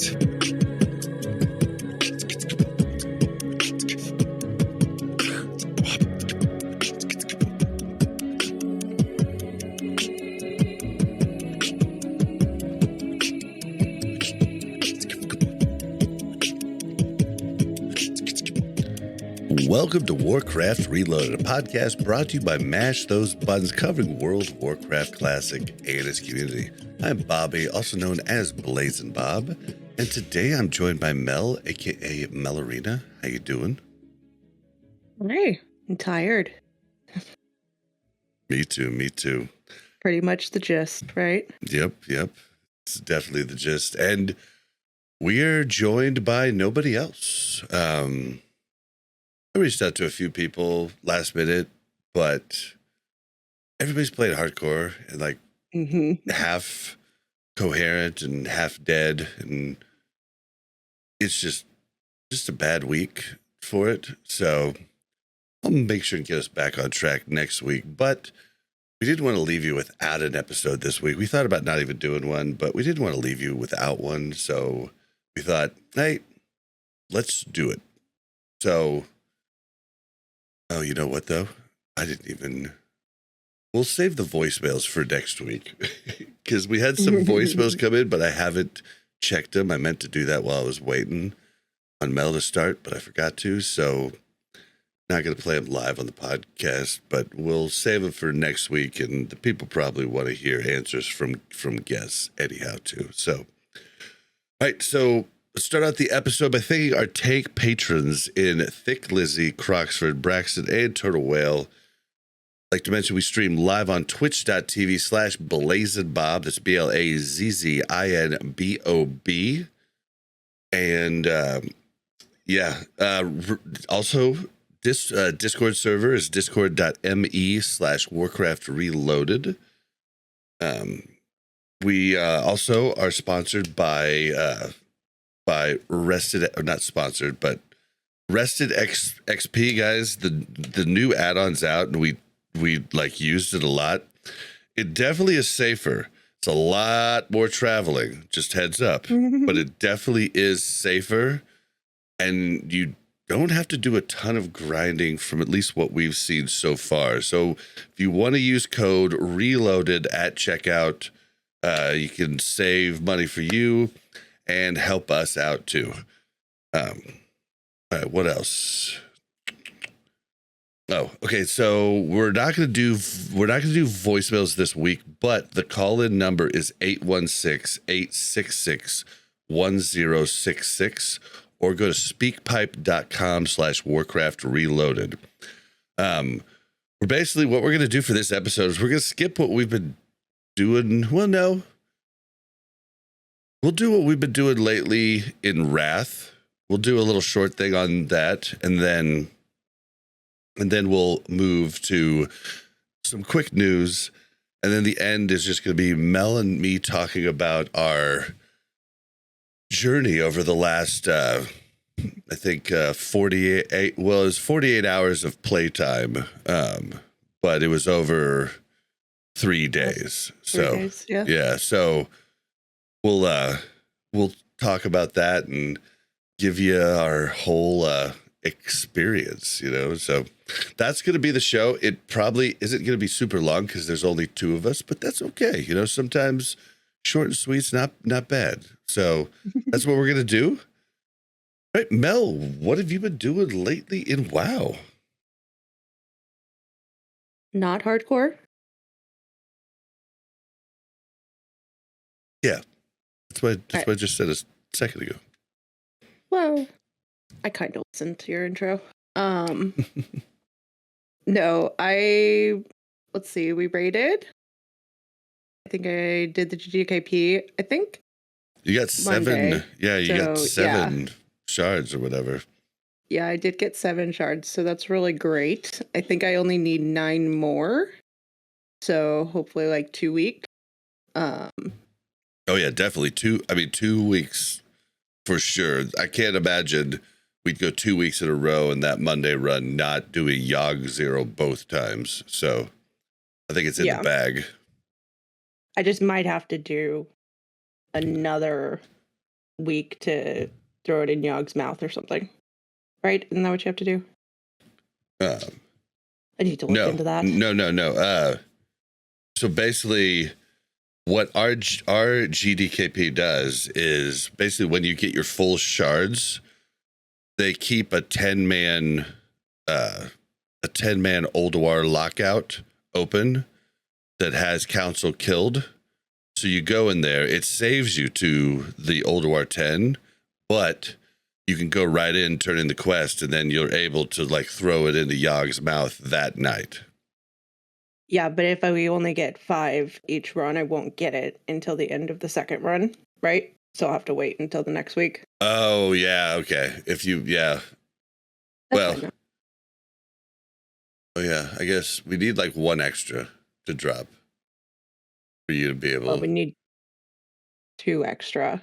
Podcast. Welcome to Warcraft Reloaded, a podcast brought to you by Mash Those Buttons, covering World of Warcraft Classic and its community. I'm Bobby, also known as Blazin' Bob, and today I'm joined by Mel, aka Melarina. How you doing? Hey, I'm tired. Me too. Pretty much the gist, right? Yep. It's definitely the gist. And we are joined by nobody else. I reached out to a few people last minute, but everybody's playing hardcore and like half coherent and half dead, and it's just a bad week for it. So I'll make sure and get us back on track next week. But we didn't want to leave you without an episode this week. We thought about not even doing one, but we didn't want to leave you without one. So we thought, hey, let's do it. So, oh, you know what, though? We'll save the voicemails for next week because we had some voicemails come in, but I haven't checked them. I meant to do that while I was waiting on Mel to start, but I forgot to. So not going to play them live on the podcast, but we'll save them for next week. And the people probably want to hear answers from guests anyhow, too. So, all right. So let's start out the episode by thanking our tank patrons in Thick Lizzie, Croxford, Braxton, and Turtle Whale. I'd like to mention we stream live on twitch.tv/BlazinBob. That's BlazinBob. And also this Discord server is discord.me/Warcraft Reloaded. We also are sponsored by Rested, or not sponsored, but Rested XP, guys. The new add-ons out, and we like used it a lot. It definitely is safer. It's a lot more traveling, just heads up, but it definitely is safer, and you don't have to do a ton of grinding from at least what we've seen so far. So if you want to use code RELOADED at checkout, you can save money for you and help us out too. All right, what else? Oh, okay. So we're not gonna do voicemails this week, but the call-in number is 816-866-1066, or go to speakpipe.com/Warcraft Reloaded. We're basically, what we're gonna do for this episode is we're gonna skip what we've been doing. Well, no. We'll do what we've been doing lately in Wrath. We'll do a little short thing on that, and then we'll move to some quick news, and then the end is just going to be Mel and me talking about our journey over the last, I think, 48. Well, it was 48 hours of playtime, but it was over 3 days. Yeah. So we'll talk about that and give you our whole experience, so that's going to be the show. It probably isn't going to be super long because there's only two of us, but that's okay. Sometimes short and sweet's not bad. So that's what we're going to do. All right, Mel, what have you been doing lately in WoW? Not hardcore? Yeah. That's what I just said a second ago. Well, I kind of listened to your intro. No, let's see, we raided. I think I did the GKP. I think you got 7. Monday. Yeah, you got 7 shards or whatever. Yeah, I did get 7 shards, so that's really great. I think I only need 9 more. So hopefully like 2 weeks. Oh yeah, definitely 2 weeks for sure. I can't imagine we'd go 2 weeks in a row in that Monday run not doing Yogg 0 both times. So I think it's in the bag. I just might have to do another week to throw it in Yog's mouth or something. Right? Isn't that what you have to do? Um, I need to look into that. No. So basically, what our GDKP does is basically when you get your full shards, they keep a 10-man Ulduar lockout open that has council killed. So you go in there, it saves you to the Ulduar 10, but you can go right in, turn in the quest, and then you're able to like throw it into Yog's mouth that night. Yeah, but if we only get 5 each run, I won't get it until the end of the second run, right? So I'll have to wait until the next week. Oh, yeah, okay. If you, yeah. That's Well, oh, yeah, I guess we need like 1 extra to drop for you to be able. Well, we need 2 extra.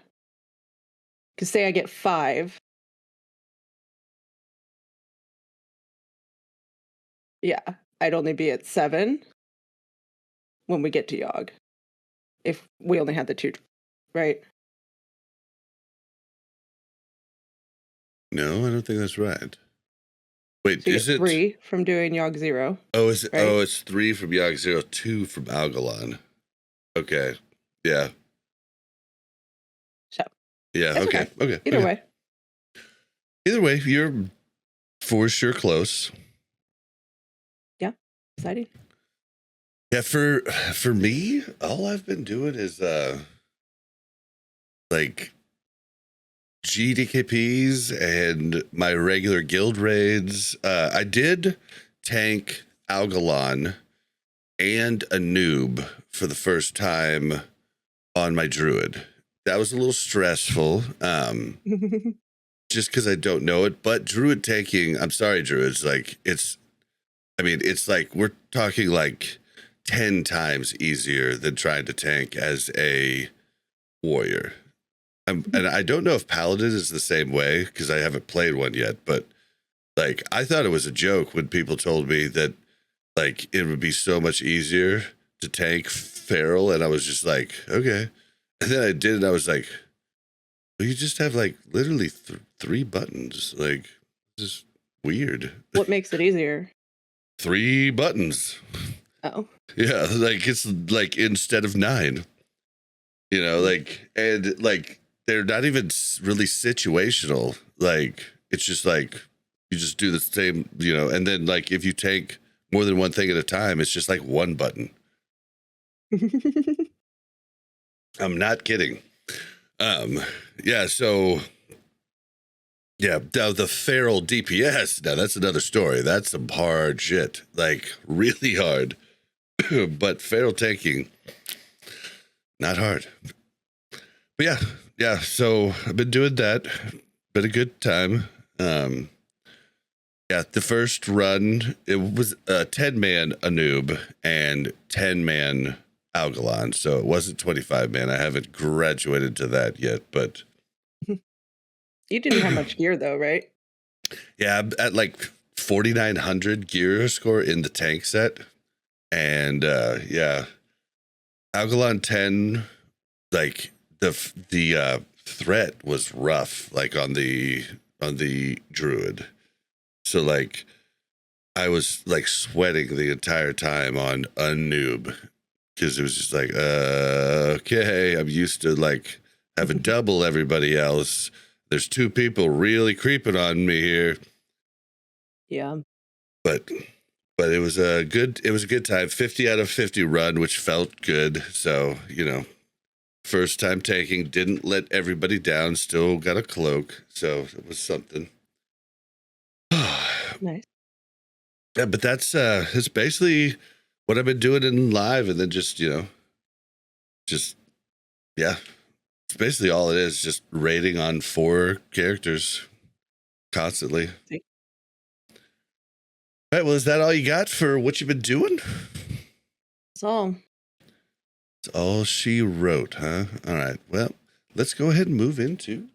Because say I get 5. Yeah, I'd only be at 7 when we get to Yogg. If we only had the 2, right? No, I don't think that's right. Wait, So is it 3 from doing Yogg 0? Oh, is it? Right? Oh, it's 3 from Yogg 0, 2 from Algalon. Okay, yeah. So Yeah, that's okay. Either way, you're for sure close. Yeah, exciting. Yeah, for me, all I've been doing is like GDKPs and my regular guild raids. I did tank Algalon and a noob for the first time on my druid. That was a little stressful. Just because I don't know it, but druid tanking, I'm sorry, druids, like it's like we're talking like 10 times easier than trying to tank as a warrior. And I don't know if paladin is the same way because I haven't played one yet, but like I thought it was a joke when people told me that like it would be so much easier to tank feral, and I was just like, okay. And then I did, and I was like, well, you just have like literally 3 buttons. Like, this is weird. What makes it easier? 3 buttons. Oh. Yeah, like it's like instead of 9. You know, like, and like they're not even really situational. Like, it's just like you just do the same, you know, and then like if you take more than one thing at a time, it's just like 1 button. I'm not kidding. Yeah, so yeah, now the feral DPS, now that's another story. That's some hard shit. Like really hard. But feral tanking, not hard. But yeah, so I've been doing that. Been a good time. Yeah, the first run, it was 10-man Anub and 10-man Algalon, so it wasn't 25-man. I haven't graduated to that yet, but You didn't have much gear though, right? yeah, I'm at like 4,900 gear score in the tank set. And yeah, Algalon 10, like the threat was rough, like on the druid. So like I was like sweating the entire time on a noob because it was just like okay, I'm used to like having double everybody else. There's 2 people really creeping on me here. Yeah. But it was a good time. 50 out of 50 run, which felt good. So, you know, first time taking, didn't let everybody down, still got a cloak. So it was something. Nice. Yeah, but that's basically what I've been doing in live, and then just, you know, yeah. It's basically all it is, just raiding on 4 characters constantly. See? All right, well, is that all you got for what you've been doing? That's all. That's all she wrote, huh? All right, well, let's go ahead and move into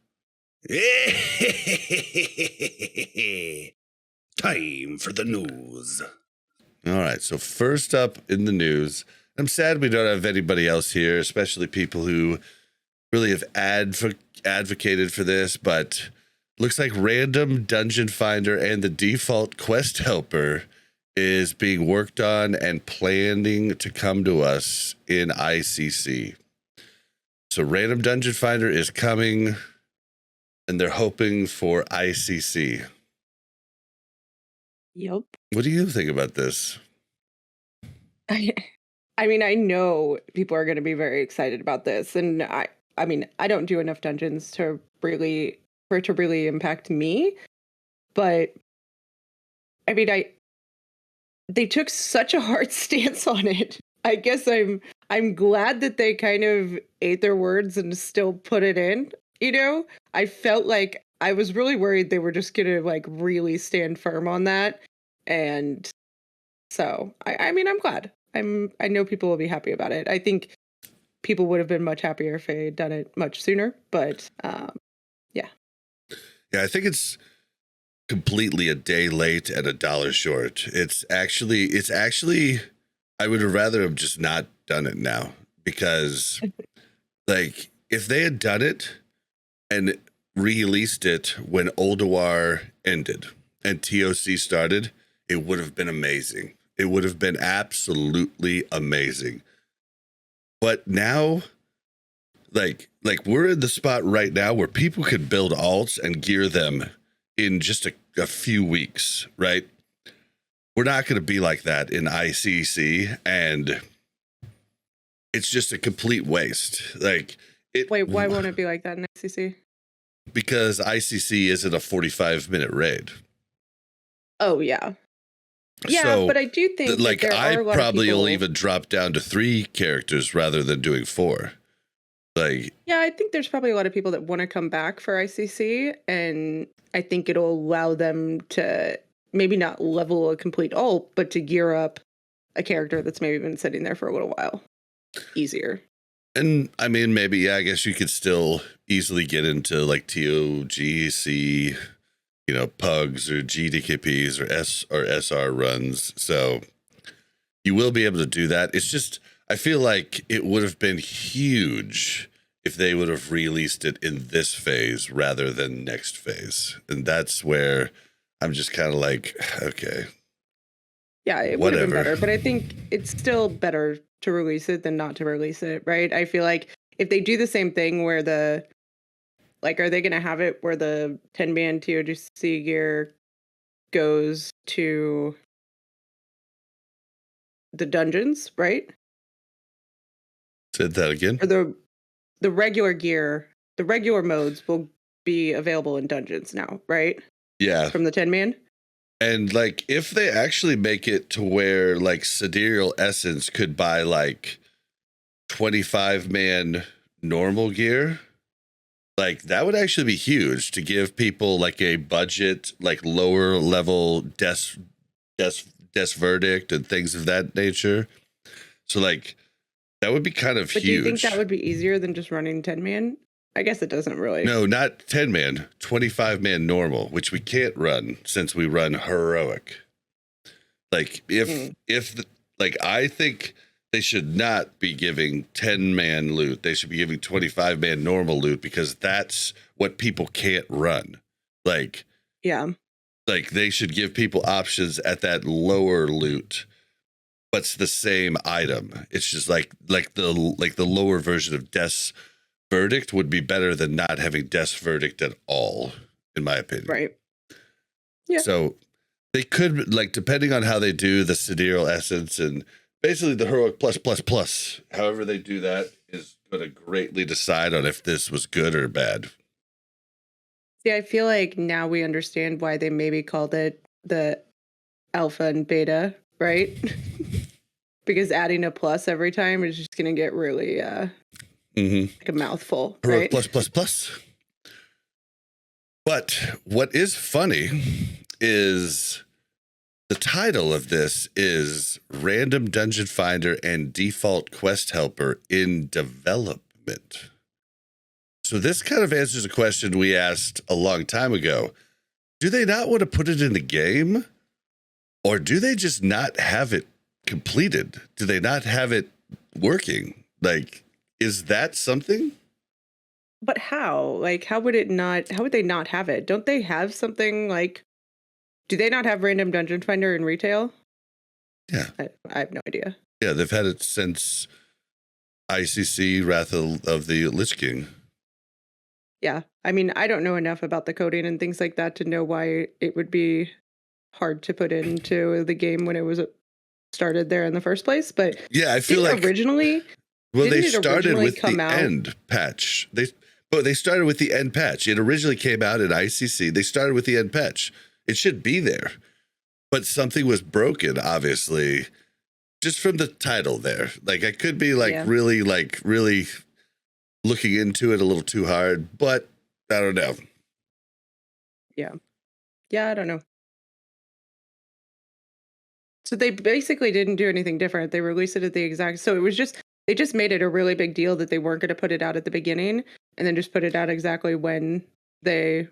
time for the news. All right, so first up in the news, I'm sad we don't have anybody else here, especially people who really have advocated for this, but looks like random dungeon finder and the default quest helper is being worked on and planning to come to us in ICC. So random dungeon finder is coming, and they're hoping for ICC. Yep. What do you think about this? I mean, I know people are going to be very excited about this, and I mean, I don't do enough dungeons for it to really impact me, but I mean, they took such a hard stance on it. I guess I'm glad that they kind of ate their words and still put it in. You know, I felt like I was really worried they were just gonna like really stand firm on that, and so I mean, I'm glad. I know people will be happy about it. I think people would have been much happier if they had done it much sooner, but yeah. Yeah, I think it's completely a day late and a dollar short. It's actually I would have rather have just not done it now, because like if they had done it and released it when Ulduar ended and TOC started, it would have been amazing. It would have been absolutely amazing. But now, like we're in the spot right now where people could build alts and gear them in just a few weeks, right? We're not going to be like that in ICC, and it's just a complete waste. Like, Wait, why won't it be like that in ICC? Because ICC isn't a 45-minute raid. Oh yeah. Yeah, So, but I do think like, that there I are a lot probably of people, will even drop down to 3 characters rather than doing 4. Like, yeah, I think there's probably a lot of people that want to come back for ICC, and I think it'll allow them to maybe not level a complete ult, but to gear up a character that's maybe been sitting there for a little while easier. and I mean, maybe, yeah, I guess you could still easily get into like TOGC, you know, pugs or GDKPs or SR runs. So you will be able to do that. It's just, I feel like it would have been huge if they would have released it in this phase rather than next phase. And that's where I'm just kind of like, okay. Yeah, it would have been better, but I think it's still better to release it than not to release it, right? I feel like if they do the same thing where are they going to have it where the 10-man TOGC gear goes to the dungeons, right? Said that again? Or the regular gear, the regular modes will be available in dungeons now, right? Yeah. From the 10-man? And like, if they actually make it to where like Sidereal Essence could buy like 25-man normal gear, like that would actually be huge to give people like a budget, like lower level death verdict and things of that nature. So like that would be kind of huge. But do you think that would be easier than just running 10-man? I guess it doesn't really. No, not 10-man, 25-man normal, which we can't run since we run heroic. Like I think they should not be giving 10-man loot. They should be giving 25-man normal loot, because that's what people can't run. Like, yeah. Like they should give people options at that lower loot, but it's the same item. It's just like the lower version of Death's Verdict would be better than not having Death's Verdict at all, in my opinion. Right. Yeah. So they could, like, depending on how they do the Sidereal Essence and basically the heroic plus, however they do that is going to greatly decide on if this was good or bad. See, I feel like now we understand why they maybe called it the alpha and beta, right? Because adding a plus every time is just going to get really like a mouthful. Heroic right? plus. But what is funny is the title of this is Random Dungeon Finder and Default Quest Helper in Development. So this kind of answers a question we asked a long time ago. Do they not want to put it in the game? Or do they just not have it completed? Do they not have it working? Like, is that something? But how? Like, how would they not have it? Don't they have something like, do they not have random dungeon finder in retail? Yeah. I have no idea. Yeah, they've had it since ICC Wrath of the Lich King. Yeah. I mean, I don't know enough about the coding and things like that to know why it would be hard to put into the game when it was started there in the first place. But yeah, I feel like originally, well, they started with the end patch. They started with the end patch. It originally came out in ICC. They started with the end patch. It should be there, but something was broken, obviously, just from the title there. Like I could be really looking into it a little too hard, but I don't know. Yeah, I don't know. So they basically didn't do anything different. They released it at the exact. So it was they just made it a really big deal that they weren't going to put it out at the beginning, and then just put it out exactly when they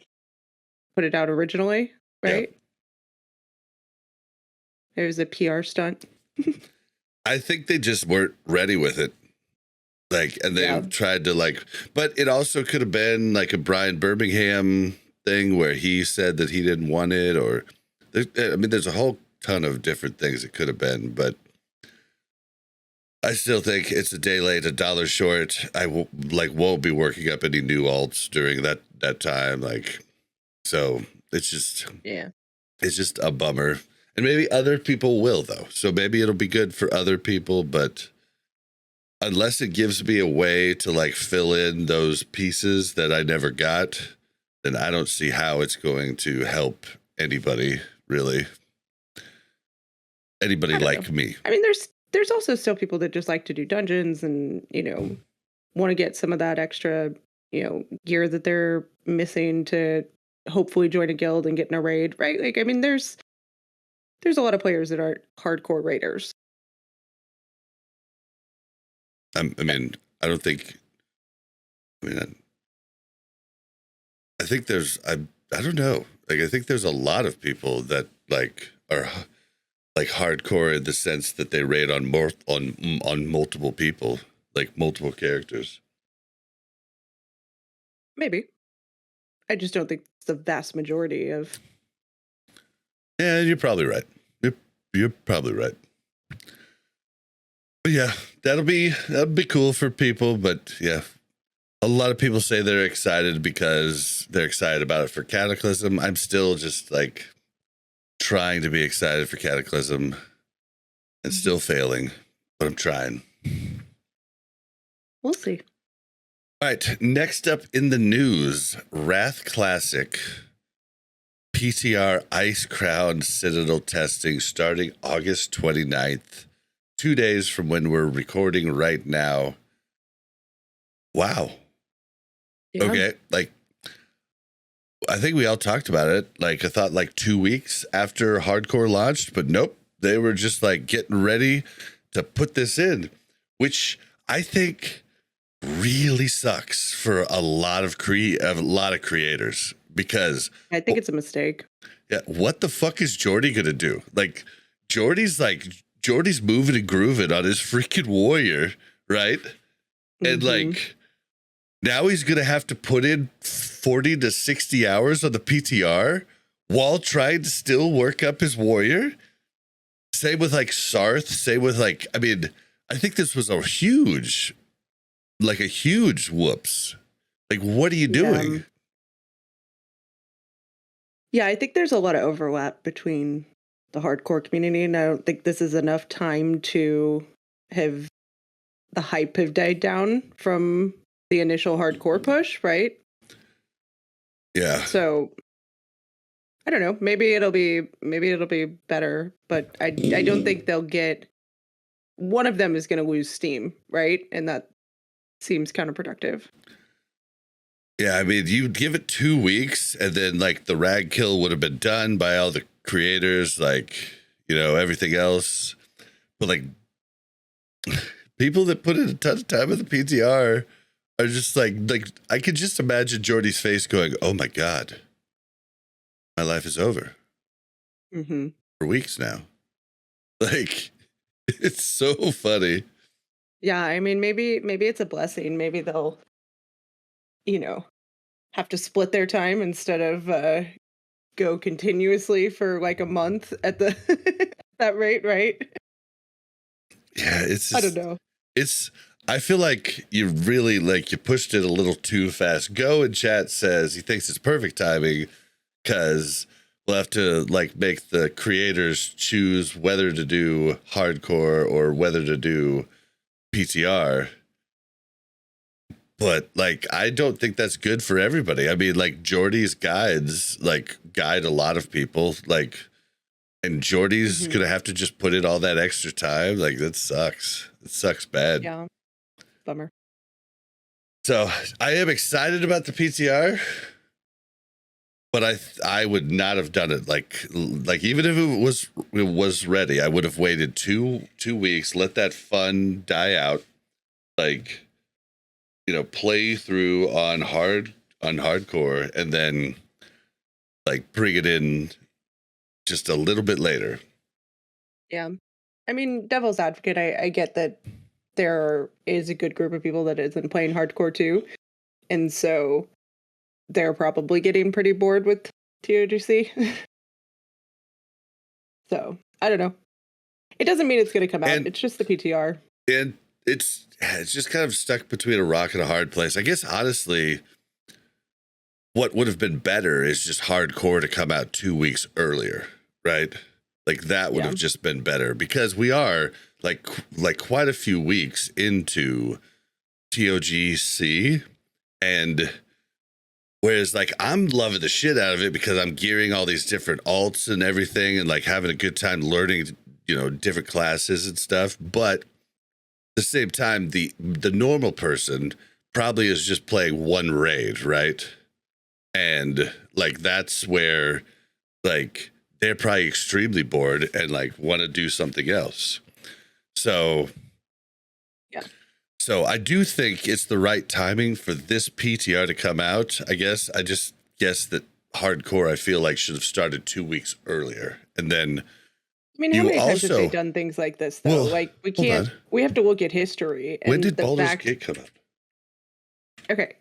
put it out originally, right? Yeah. It was a PR stunt. I think they just weren't ready with it. And they tried to but it also could have been like a Brian Birmingham thing where he said that he didn't want it, or there's a whole ton of different things it could have been, but I still think it's a day late, $1 short. I won't be working up any new alts during that time. So it's just a bummer. And maybe other people will though. So maybe it'll be good for other people, but unless it gives me a way to fill in those pieces that I never got, then I don't see how it's going to help anybody, really. Anybody like me. I mean, there's also still people that just like to do dungeons and, want to get some of that extra, gear that they're missing to hopefully join a guild and get in a raid, right? Like, I mean, there's a lot of players that aren't hardcore raiders. I mean, I don't think. I mean, I think there's. I don't know. I think there's a lot of people that are hardcore in the sense that they raid on multiple people, multiple characters. Maybe. I just don't think it's the vast majority of. Yeah, you're probably right. You're probably right. But yeah, that'll be cool for people. But yeah, a lot of people say they're excited because they're excited about it for Cataclysm. I'm still just trying to be excited for Cataclysm and still failing, but I'm trying. We'll see. All right, next up in the news, Wrath Classic PTR Icecrown Citadel testing starting August 29th, 2 days from when we're recording right now. Wow. Yeah. Okay, I think we all talked about it. I thought 2 weeks after Hardcore launched, but nope. They were just getting ready to put this in, which I think really sucks for a lot of creators, because I think it's a mistake. Yeah, what the fuck is Jordy gonna do? Jordy's moving and grooving on his freaking warrior, right? Mm-hmm. And now he's going to have to put in 40 to 60 hours on the PTR while trying to still work up his warrior. Same with Sarth. Same with I think this was a huge whoops. What are you doing? Yeah, I think there's a lot of overlap between the hardcore community, and I don't think this is enough time to have the hype have died down from the initial hardcore push, right? Yeah. So I don't know. Maybe it'll be better, but I don't think they'll get. One of them is going to lose steam, right? And that seems counterproductive. Yeah, I mean, you give it 2 weeks, and then the rag kill would have been done by all the creators, everything else. But people that put in a ton of time at the PTR are just I could just imagine Jordy's face going, "Oh my god, my life is over." Mm-hmm. For weeks now. It's so funny. Yeah, I mean, maybe it's a blessing. Maybe they'll, have to split their time instead of go continuously for like a month at the that rate, right? Yeah, it's I don't just, know. I feel like you really you pushed it a little too fast. Go in chat says he thinks it's perfect timing because we'll have to make the creators choose whether to do hardcore or whether to do PTR. But I don't think that's good for everybody. I mean, Jordy's guides guide a lot of people. And Jordy's gonna have to just put in all that extra time. That sucks. It sucks bad. Yeah, bummer. So I am excited about the PTR, but I would not have done it even if it was ready. I would have waited two weeks, let that fun die out, play through on hardcore, and then bring it in just a little bit later. Yeah. I mean, devil's advocate, I get that there is a good group of people that isn't playing hardcore too. And so they're probably getting pretty bored with TOGC. So I don't know. It doesn't mean it's going to come out. It's just the PTR. And it's just kind of stuck between a rock and a hard place. I guess, honestly, what would have been better is just hardcore to come out 2 weeks earlier, right? That would have just been better because we are quite a few weeks into TOGC, and whereas I'm loving the shit out of it because I'm gearing all these different alts and everything and having a good time learning, different classes and stuff. But at the same time, the normal person probably is just playing one raid, right? And that's where they're probably extremely bored and want to do something else. So yeah. So I do think it's the right timing for this PTR to come out. I just guess that hardcore, I feel should have started 2 weeks earlier. And then I mean, how many times have they done things like this though? Well, we have to look at history. And when did Baldur's Gate come out? Okay.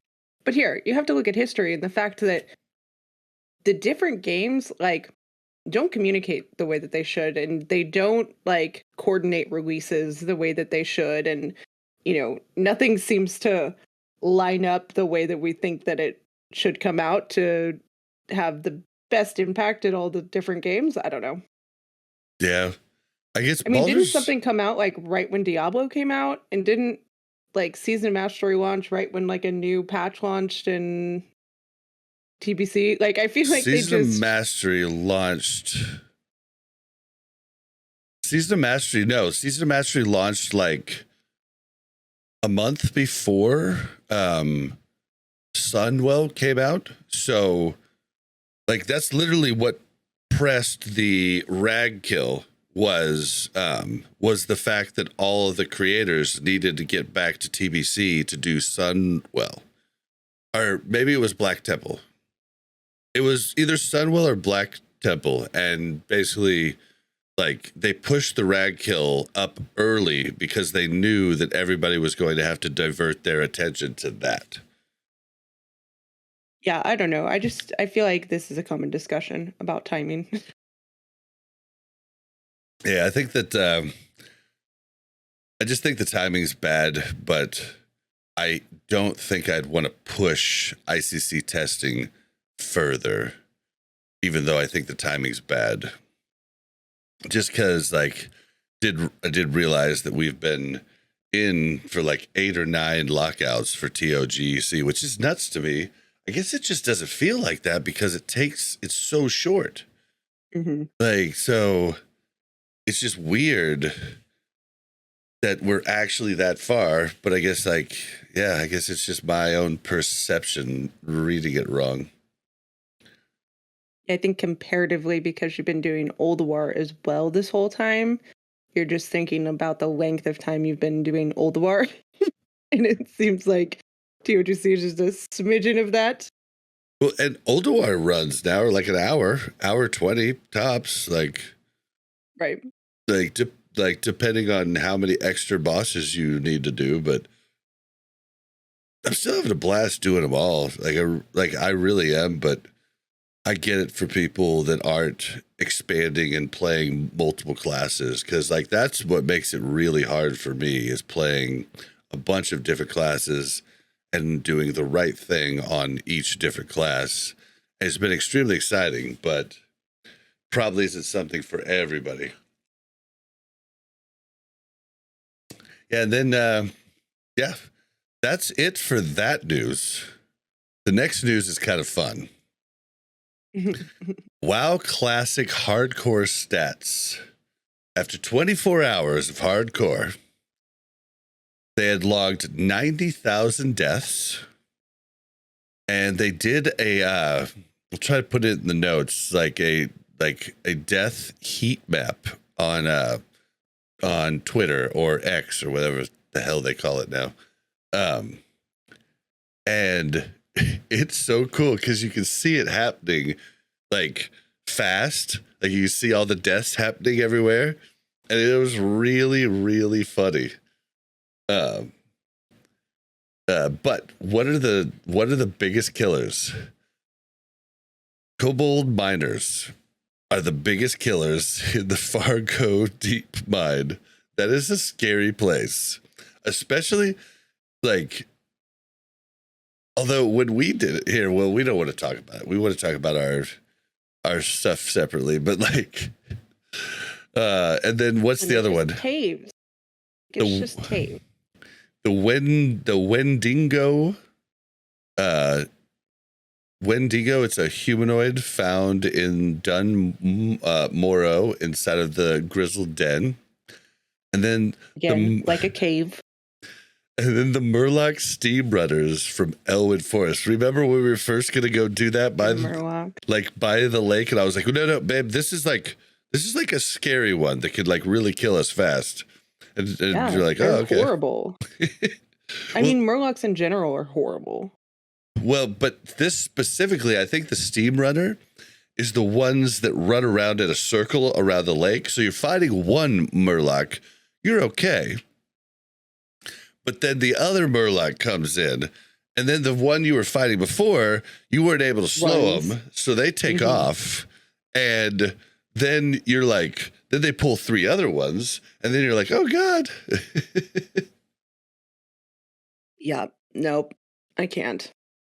But here, you have to look at history and the fact that the different games don't communicate the way that they should, and they don't coordinate releases the way that they should, and nothing seems to line up the way that we think that it should come out to have the best impact at all the different games. I don't know. Yeah. I mean, didn't something come out right when Diablo came out, and didn't Season of Mastery launch right when a new patch launched in TBC? I feel Season of Mastery launched. Season of Mastery launched a month before Sunwell came out. So that's literally what pressed the rag kill was the fact that all of the creators needed to get back to TBC to do Sunwell. Or maybe it was Black Temple. It was either Sunwell or Black Temple, and basically they pushed the rag kill up early because they knew that everybody was going to have to divert their attention to that. Yeah, I don't know. I feel like this is a common discussion about timing. Yeah, I think that I just think the timing's bad, but I don't think I'd want to push ICC testing further, even though I think the timing's bad. Just because I did realize that we've been in for 8 or 9 lockouts for TOGC, which is nuts to me. I guess it just doesn't feel like that because it's so short. Mm-hmm. So it's just weird that we're actually that far, but I guess I guess it's just my own perception reading it wrong. I think comparatively, because you've been doing Old War as well this whole time, you're just thinking about the length of time you've been doing Old War. And it seems like TOGC is just a smidgen of that. Well, and Old War runs now are an hour 20 tops, right. Depending on how many extra bosses you need to do, but I'm still having a blast doing them all. I really am, but I get it for people that aren't expanding and playing multiple classes, because like that's what makes it really hard for me, is playing a bunch of different classes and doing the right thing on each different class. It's been extremely exciting, but probably isn't something for everybody. Yeah, and then yeah, that's it for that news. The next news is kind of fun. WoW Classic hardcore stats. After 24 hours of hardcore, they had logged 90,000 deaths, and they did a I'll try to put it in the notes, like a death heat map on Twitter or X or whatever the hell they call it now. And it's so cool because you can see it happening like fast. Like you see all the deaths happening everywhere. And it was really, really funny. But what are the biggest killers? Kobold miners are the biggest killers in the Fargo deep mine. That is a scary place, especially like. Although when we did it here, well, we don't want to talk about it. We want to talk about our stuff separately. But like, and then what's the other one? Caves. It's just caves. The Wendigo. Wendigo, it's a humanoid found in Dun Moro inside of the Grizzled Den. And then again, like a cave. And then the Murloc Steam Runners from Elwood Forest. Remember when we were first going to go do that by the lake? And I was like, no, babe, this is like a scary one that could like really kill us fast. And yeah, you're like, oh, okay. Horrible. I mean, Murlocs in general are horrible. Well, but this specifically, I think the Steam Runner is the ones that run around in a circle around the lake. So you're fighting one Murloc, you're okay. But then the other Murloc comes in, and then the one you were fighting before, you weren't able to slow them, so they take off, and then you're like, then they pull three other ones, and then you're like, oh God. Yeah, nope, I can't.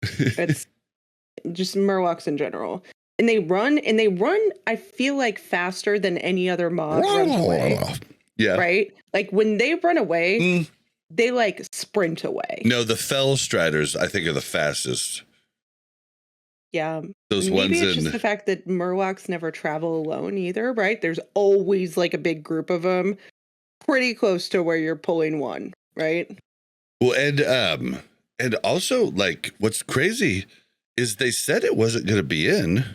It's just Murlocs in general. And they run, I feel like faster than any other mob runs away. Yeah. Right? Like when they run away, they like sprint away. No, the Fell Striders, I think, are the fastest. Yeah. Those Maybe ones it's just the fact that Murlocs never travel alone either, right? There's always like a big group of them pretty close to where you're pulling one, right? Well, and also like what's crazy is they said it wasn't going to be in,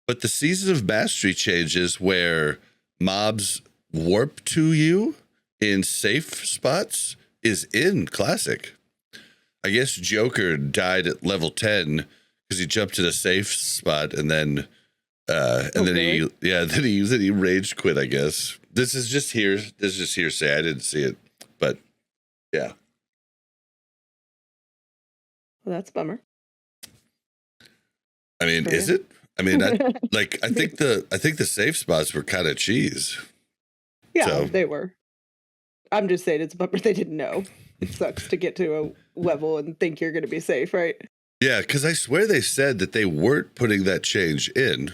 but the Season of Mastery changes where mobs warp to you in safe spots is in Classic. I guess Joker died at level 10 because he jumped in a safe spot and then he rage quit, I guess. This is just hearsay. I didn't see it. But yeah. Well, that's a bummer. I mean, is it? I mean, I think the safe spots were kind of cheese. Yeah, so. They were. I'm just saying it's a bummer they didn't know. It sucks to get to a level and think you're going to be safe, right? Yeah, because I swear they said that they weren't putting that change in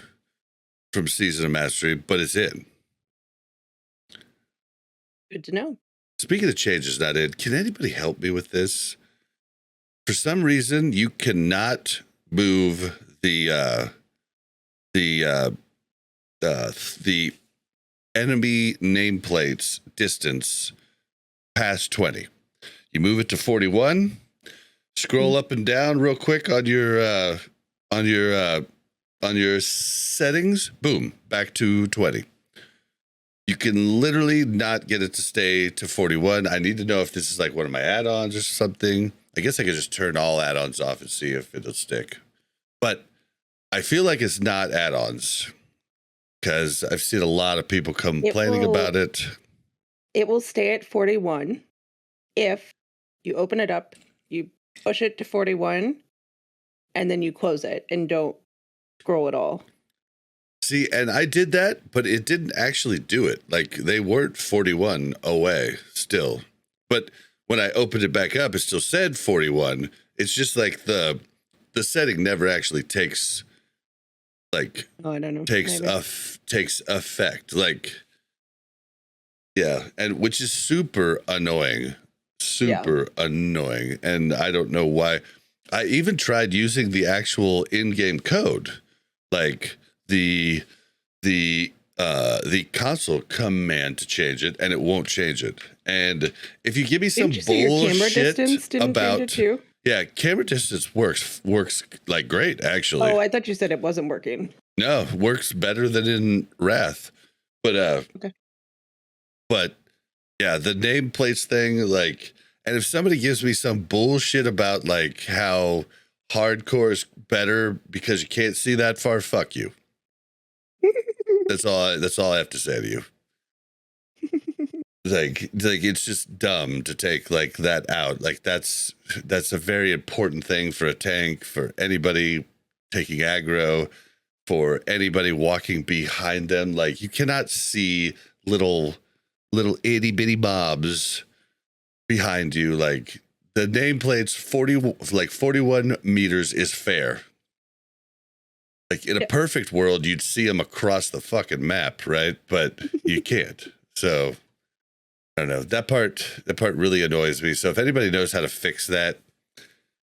from Season of Mastery, but it's in. Good to know. Speaking of changes not in, can anybody help me with this? For some reason, you cannot move the enemy nameplate's distance past 20. You move it to 41. Scroll up and down real quick on your settings. Boom, back to 20. You can literally not get it to stay to 41. I need to know if this is like one of my add-ons or something. I guess I could just turn all add-ons off and see if it'll stick. But I feel like it's not add-ons because I've seen a lot of people complaining about it. It will stay at 41 if you open it up, you push it to 41, and then you close it and don't scroll at all. See, and I did that, but it didn't actually do it. Like, they weren't 41 away still. But when I opened it back up, it still said 41. It's just like the setting never actually takes like Oh, I don't know. takes Maybe. takes effect. Like, yeah, and which is super annoying. Super annoying. And I don't know why. I even tried using the actual in-game code. Like the console command to change it, and it won't change it. And if you give me some Didn't you say your camera bullshit distance didn't about change it too? yeah, camera distance works like great actually. Oh, I thought you said it wasn't working. No, works better than in Wrath. But Okay. But yeah, the nameplates thing, like, and if somebody gives me some bullshit about like how hardcore is better because you can't see that far, fuck you. That's all I have to say to you. Like it's just dumb to take like that out. Like that's a very important thing for a tank, for anybody taking aggro, for anybody walking behind them. Like, you cannot see little itty bitty mobs behind you. Like, the nameplate's 41 meters is fair. Like, in a perfect world, you'd see them across the fucking map, right? But you can't. So I don't know. That part really annoys me. So if anybody knows how to fix that,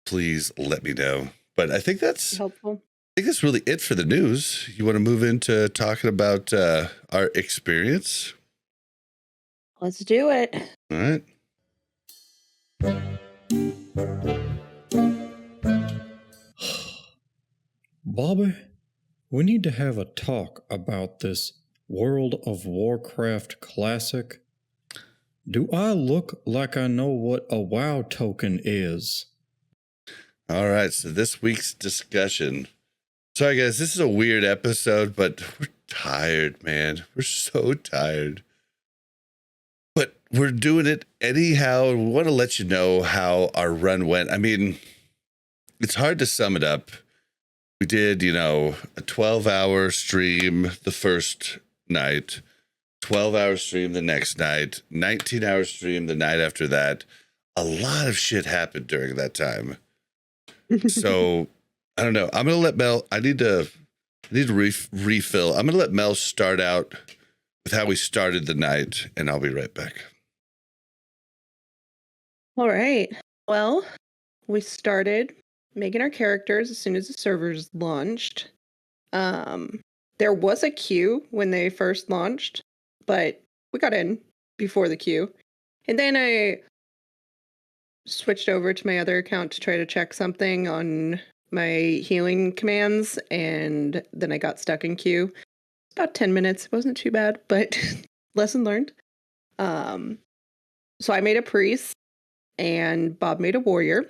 please let me know. But I think that's helpful. I think that's really it for the news. You want to move into talking about our experience? Let's do it. All right. Bobby, we need to have a talk about this World of Warcraft Classic. Do I look like I know what a WoW token is? All right, so this week's discussion. Sorry, guys, this is a weird episode, but we're tired, man. We're so tired. But we're doing it anyhow. We want to let you know how our run went. I mean, it's hard to sum it up. We did, a 12-hour stream the first night, 12-hour stream the next night, 19-hour stream the night after that. A lot of shit happened during that time. So I don't know. I'm going to let Mel, I need to refill. I'm going to let Mel start out with how we started the night, and I'll be right back. All right. Well, we started making our characters as soon as the servers launched. There was a queue when they first launched, but we got in before the queue. And then I switched over to my other account to try to check something on my healing commands, and then I got stuck in queue. About 10 minutes. It wasn't too bad, but lesson learned. So I made a priest, and Bob made a warrior.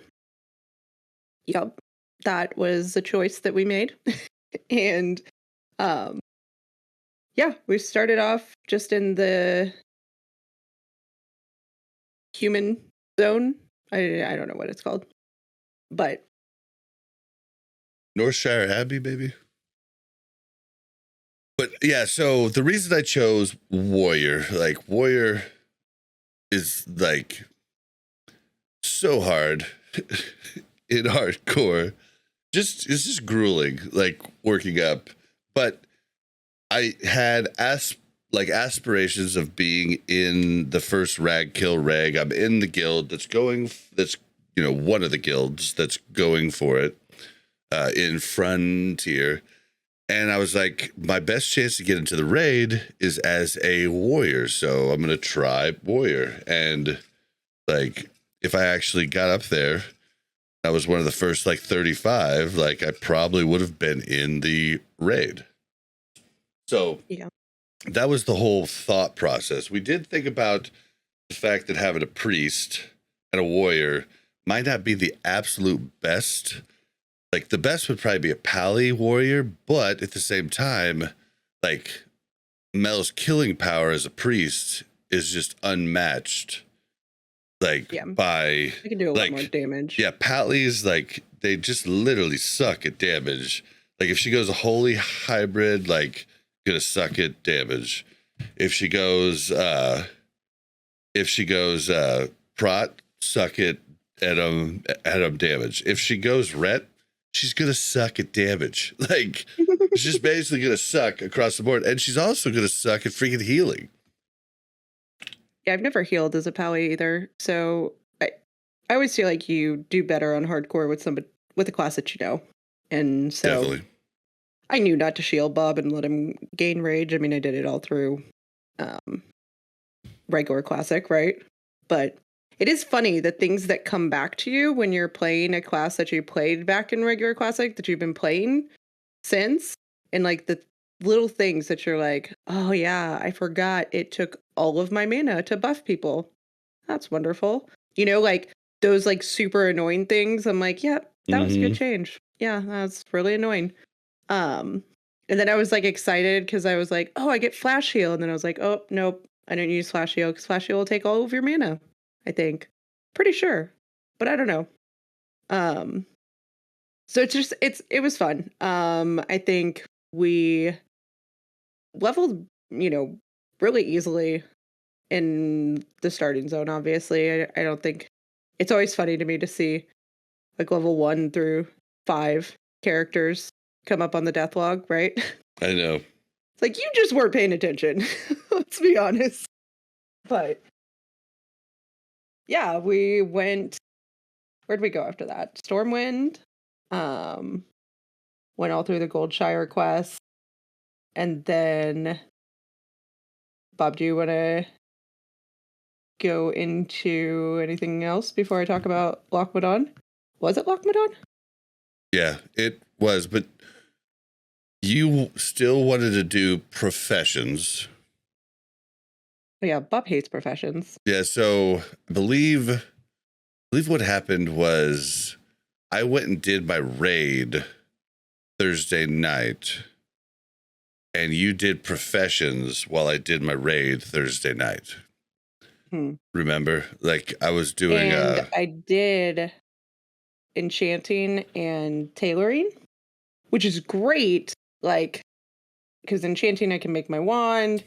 Yep, that was a choice that we made. And yeah, we started off just in the human zone. I don't know what it's called, but Northshire Abbey, baby. But yeah, so the reason I chose warrior is like so hard in hardcore. It's just grueling, like working up. But I had aspirations of being in the first rag kill reg. I'm in the guild that's one of the guilds that's going for it in Frontier. And I was like, my best chance to get into the raid is as a warrior. So I'm going to try warrior. And like, if I actually got up there, I was one of the first 35, like I probably would have been in the raid. So yeah, that was the whole thought process. We did think about the fact that having a priest and a warrior might not be the absolute best. Like, the best would probably be a pally warrior, but at the same time, like, Mel's killing power as a priest is just unmatched. Like Yeah. by I can do a lot more like damage. yeah, Patleys like they just literally suck at damage. Like if she goes a holy hybrid, like gonna suck at damage. If she goes prot, suck it at damage. If she goes ret, she's gonna suck at damage. Like she's just basically gonna suck across the board, and she's also gonna suck at freaking healing. Yeah, I've never healed as a pally either, so I always feel like you do better on hardcore with a class that you know, and so Definitely. I knew not to shield Bob and let him gain rage. I mean, I did it all through regular classic, right? But it is funny the things that come back to you when you're playing a class that you played back in regular classic that you've been playing since, and like the little things that you're like, oh yeah, I forgot it took all of my mana to buff people. That's wonderful. You know, like those like super annoying things. I'm like, yeah, that was a good change. Yeah, that's really annoying. And then I was like excited because I was like, oh, I get flash heal. And then I was like, oh, nope, I didn't use flash heal because flash heal will take all of your mana, I think. Pretty sure. But I don't know. So it was fun. I think we leveled, really easily in the starting zone, obviously. I don't think it's always funny to me to see like level 1 through 5 characters come up on the death log, right? I know. It's like you just weren't paying attention. Let's be honest. But yeah, we went. Where'd we go after that? Stormwind. Went all through the Goldshire quest, and then Bob, do you want to go into anything else before I talk about Lochmadon? Was it Lochmadon? Yeah, it was, but you still wanted to do professions. Yeah, Bob hates professions. Yeah, so I believe what happened was I went and did my raid Thursday night, and you did professions while I did my raid Thursday night. Remember? Like I was doing and I did enchanting and tailoring, which is great, like because enchanting I can make my wand,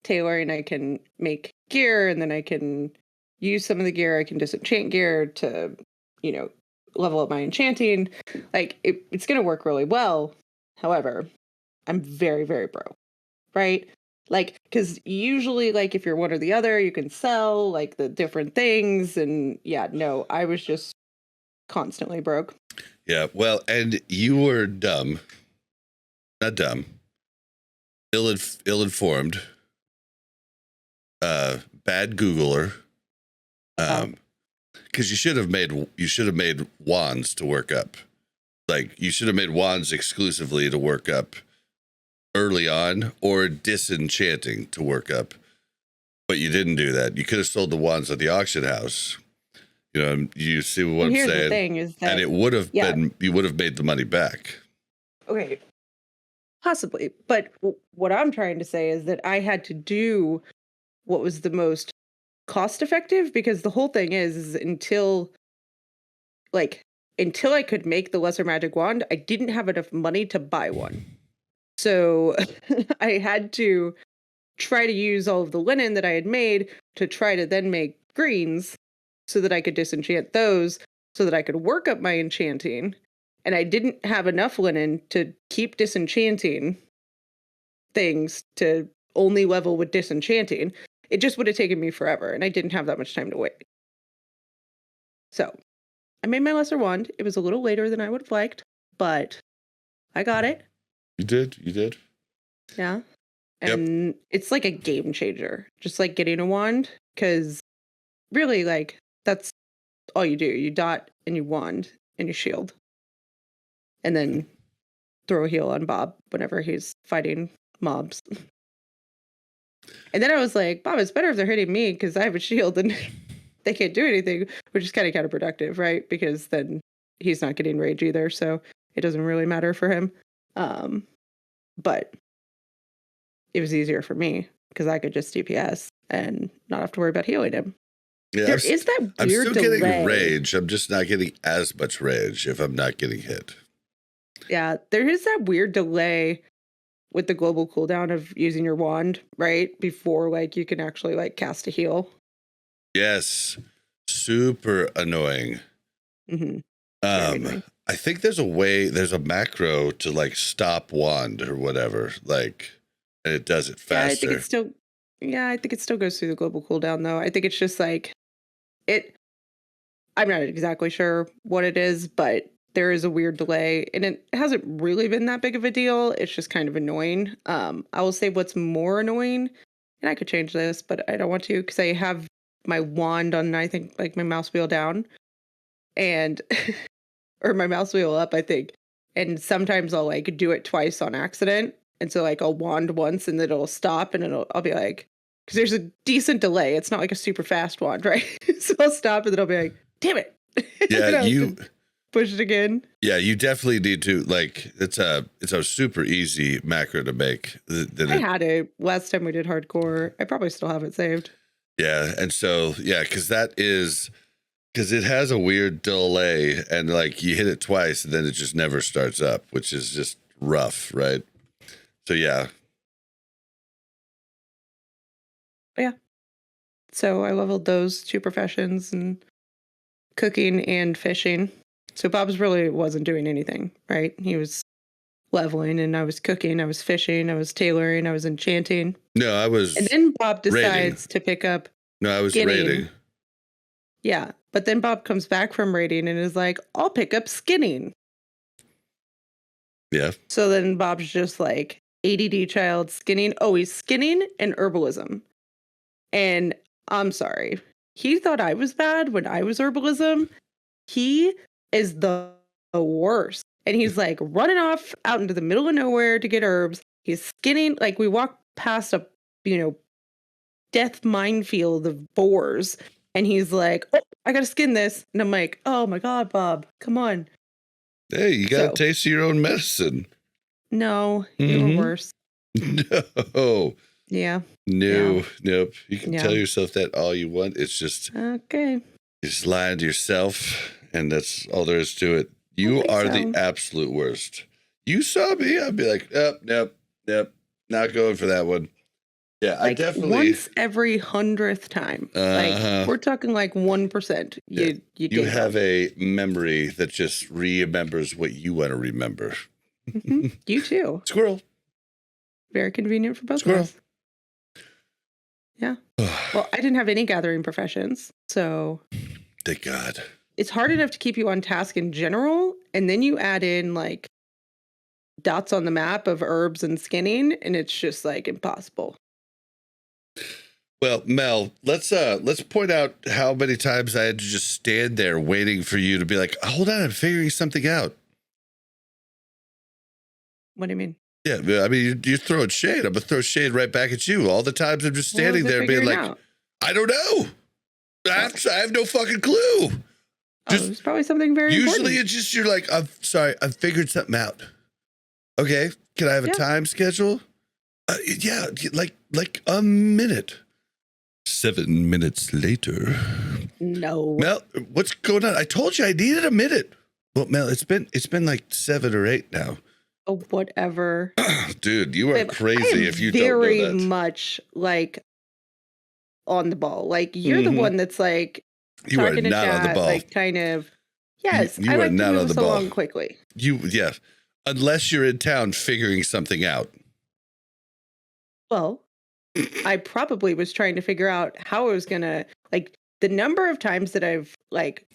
tailoring I can make gear, and then I can use some of the gear. I can disenchant gear to, level up my enchanting. Like it's gonna work really well. However, I'm very, very broke, right? Like, because usually, like, if you're one or the other, you can sell like the different things. And yeah, no, I was just constantly broke. Yeah, well, and you were dumb. Not dumb. Ill-informed. Bad Googler. Because you should have made wands to work up. Like you should have made wands exclusively to work up early on, or disenchanting to work up. But you didn't do that. You could have sold the wands at the auction house. You see what I'm saying? The thing is that, and it would have been, you would have made the money back. Okay, possibly. But what I'm trying to say is that I had to do what was the most cost effective, because the whole thing is until I could make the lesser magic wand, I didn't have enough money to buy one. So I had to try to use all of the linen that I had made to try to then make greens so that I could disenchant those so that I could work up my enchanting. And I didn't have enough linen to keep disenchanting things to only level with disenchanting. It just would have taken me forever, and I didn't have that much time to wait. So I made my lesser wand. It was a little later than I would have liked, but I got it. You did. Yeah. And It's like a game changer, just like getting a wand, because really, like, that's all you do. You dot and you wand and you shield. And then throw a heal on Bob whenever he's fighting mobs. And then I was like, Bob, it's better if they're hitting me because I have a shield and they can't do anything, which is kind of counterproductive, right? Because then he's not getting rage either, so it doesn't really matter for him. But it was easier for me because I could just DPS and not have to worry about healing him. Yeah, There is that I'm weird still delay. getting rage. I'm just not getting as much rage if I'm not getting hit. Yeah, there is that weird delay with the global cooldown of using your wand, right? Before like you can actually like cast a heal. Yes. Super annoying. Mm-hmm. I think there's a macro to like stop wand or whatever, like, and it does it faster. I think it still goes through the global cooldown though. I think it's just like I'm not exactly sure what it is, but there is a weird delay and it hasn't really been that big of a deal. It's just kind of annoying. I will say what's more annoying, and I could change this, but I don't want to because I have my wand on, I think, like my mouse wheel down and or my mouse wheel up, I think. And sometimes I'll like do it twice on accident. And so like I'll wand once and then it'll stop and I'll be like, because there's a decent delay. It's not like a super fast wand, right? So I'll stop and then I'll be like, damn it. Yeah, you push it again. Yeah, you definitely need to like. It's a super easy macro to make. I had it last time we did hardcore. I probably still have it saved. Yeah, and so because it has a weird delay, and like you hit it twice, and then it just never starts up, which is just rough, right? So yeah. So I leveled those two professions and cooking and fishing. So Bob's really wasn't doing anything, right? He was leveling and I was cooking, I was fishing, I was tailoring, I was enchanting. No, I was. And then Bob decides raiding. to pick up. No, I was skinning. raiding. Yeah. But then Bob comes back from raiding and is like, I'll pick up skinning. Yeah. So then Bob's just like ADD child skinning. Oh, he's skinning and herbalism. And I'm sorry. He thought I was bad when I was herbalism. He is the worst. And he's like running off out into the middle of nowhere to get herbs. He's skinning. Like we walk past a, death minefield of boars. And he's like, oh, I got to skin this. And I'm like, oh my God, Bob, come on. Hey, you got to taste your own medicine. No, you were worse. No. Yeah. No, nope. You can tell yourself that all you want. It's just okay. You're just lying to yourself, and that's all there is to it. You are the absolute worst. You saw me, I'd be like, nope, not going for that one. Yeah, like I definitely once every 100th time. Like we're talking like 1%. You have a memory that just remembers what you want to remember. Mm-hmm. You too. Squirrel. Very convenient for both of us. Yeah. Well, I didn't have any gathering professions, so thank God. It's hard enough to keep you on task in general, and then you add in like dots on the map of herbs and skinning, and it's just like impossible. Well, Mel, let's point out how many times I had to just stand there waiting for you to be like, hold on, I'm figuring something out. What do you mean? Yeah, I mean, you're throwing shade. I'm going to throw shade right back at you. All the times I'm just standing there being like, I don't know. I have no fucking clue. It's probably something very usually important. It's just, you're like, I'm sorry, I've figured something out. Okay, can I have a time schedule? Yeah, like a minute. 7 minutes later. No. Mel, what's going on? I told you I needed a minute. Well, Mel, it's been like 7 or 8 now. Oh, whatever. Dude, you are crazy if you don't know that. Very much like on the ball. Like you're the one that's like you are not on the ball. Like kind of. Yes, you I like are not to on move the us ball along quickly. Unless you're in town figuring something out. Well, I probably was trying to figure out how I was gonna like the number of times that I've like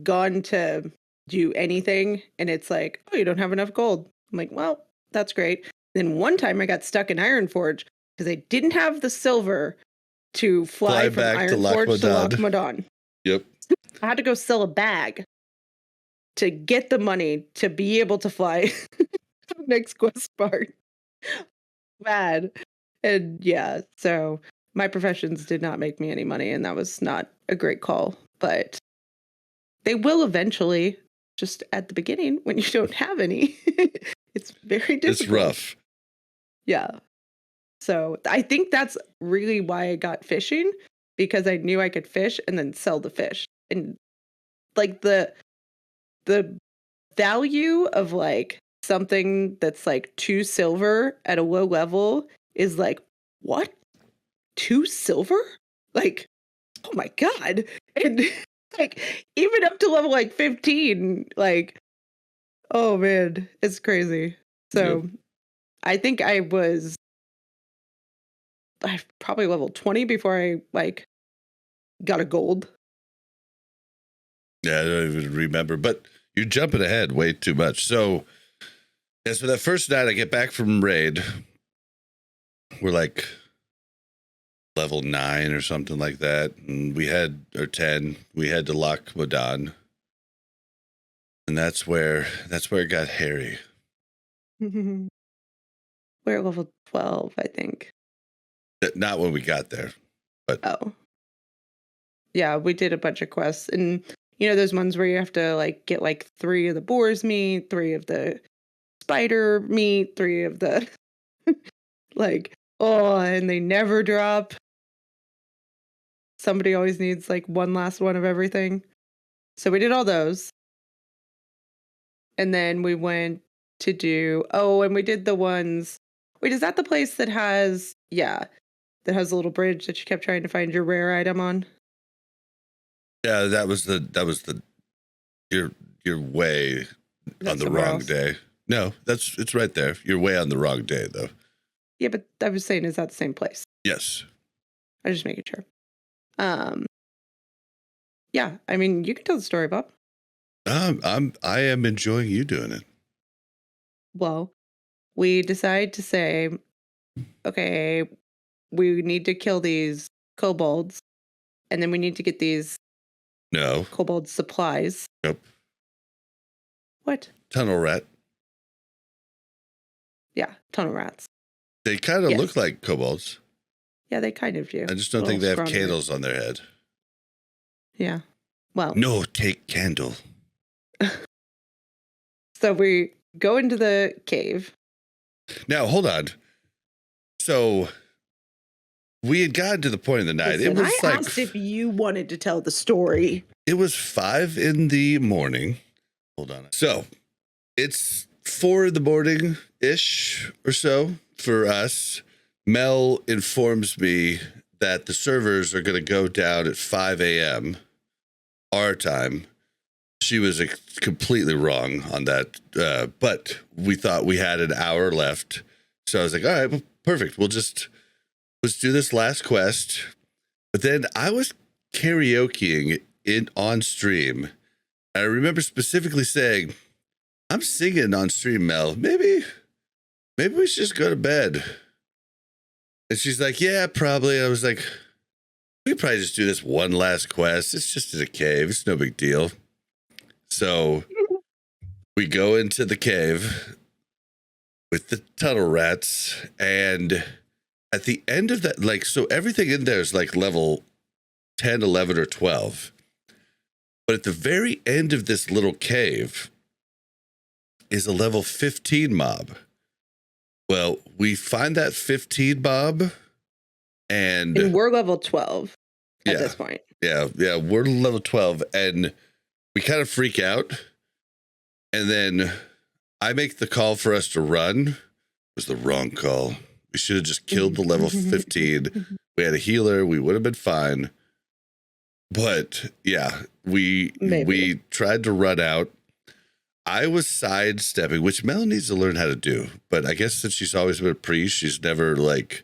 gone to do anything and it's like, oh, you don't have enough gold. I'm like, well, that's great. Then one time I got stuck in Ironforge because I didn't have the silver to fly from Ironforge to Loch Modan. Yep. I had to go sell a bag to get the money to be able to fly to the next quest part. Bad. And yeah, so my professions did not make me any money, and that was not a great call. But they will eventually, just at the beginning when you don't have any. It's very difficult. It's rough. Yeah. So I think that's really why I got fishing, because I knew I could fish and then sell the fish. And like the value of like something that's like 2 silver at a low level is like, what? 2 silver? Like, oh my God. And like even up to level like 15, like, oh man, it's crazy. So I think I was probably level 20 before I like got a gold. Yeah, I don't even remember, but you're jumping ahead way too much. So, yeah, so that first night I get back from raid, we're like level 9 or something like that, and we had, or 10, we had to lock Modan, and that's where it got hairy. We're at level 12, I think. Not when we got there, but Oh. Yeah, we did a bunch of quests, and you know those ones where you have to like get like 3 of the boar's meat, 3 of the spider meat, 3 of the like, oh, and they never drop. Somebody always needs like one last one of everything. So we did all those. And then we went to do, and we did the ones. Wait, is that the place that has, that has a little bridge that you kept trying to find your rare item on? yeah, that was the you're way on the wrong day. No, it's right there. You're way on the wrong day though. Yeah, but I was saying, is that the same place? Yes. I was just making sure. Yeah, I mean, you can tell the story, Bob. I am enjoying you doing it. Well, we decide to say, okay, we need to kill these kobolds, and then we need to get these kobold supplies. Nope. What? Tunnel rat. Yeah, tunnel rats. They kind of look like kobolds. Yeah, they kind of do. I just don't think they have candles on their head. Yeah. Well. No, take candle. So we go into the cave. Now, hold on. So we had gotten to the point of the night. Listen, I asked if you wanted to tell the story. It was 5 a.m. Hold on. So it's 4 a.m-ish or so for us. Mel informs me that the servers are going to go down at 5 a.m. our time. She was completely wrong on that, but we thought we had an hour left. So I was like, all right, well, perfect. Let's do this last quest. But then I was karaokeing on stream. I remember specifically saying, I'm singing on stream, Mel. Maybe we should just go to bed. And she's like, yeah, probably. I was like, we could probably just do this one last quest. It's just in a cave. It's no big deal. So we go into the cave with the tunnel rats. And at the end of that, like, so everything in there is like level 10, 11, or 12. But at the very end of this little cave is a level 15 mob. Well, we find that 15 mob, and we're level 12 at this point. Yeah, we're level 12, and we kind of freak out. And then I make the call for us to run. It was the wrong call. We should have just killed the level 15. We had a healer. We would have been fine. But yeah, we tried to run out. I was sidestepping, which Mel needs to learn how to do. But I guess since she's always been a priest, she's never like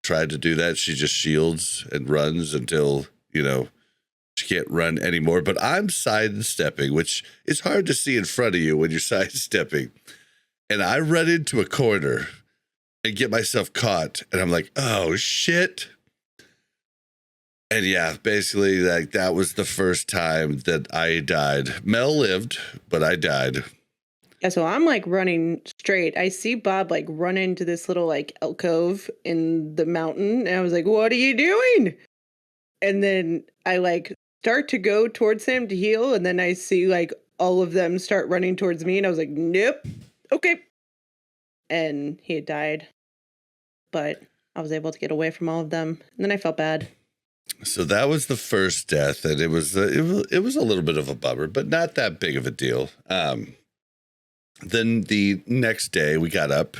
tried to do that. She just shields and runs until, she can't run anymore. But I'm sidestepping, which is hard to see in front of you when you're sidestepping. And I run into a corner and get myself caught. And I'm like, oh, shit. And yeah, basically, like that was the first time that I died. Mel lived, but I died. Yeah, so I'm like running straight. I see Bob like run into this little like alcove in the mountain. And I was like, what are you doing? And then I like start to go towards him to heal. And then I see like all of them start running towards me. And I was like, nope. Okay. And he had died. But I was able to get away from all of them. And then I felt bad. So that was the first death, and it was a little bit of a bummer, but not that big of a deal. Then the next day we got up,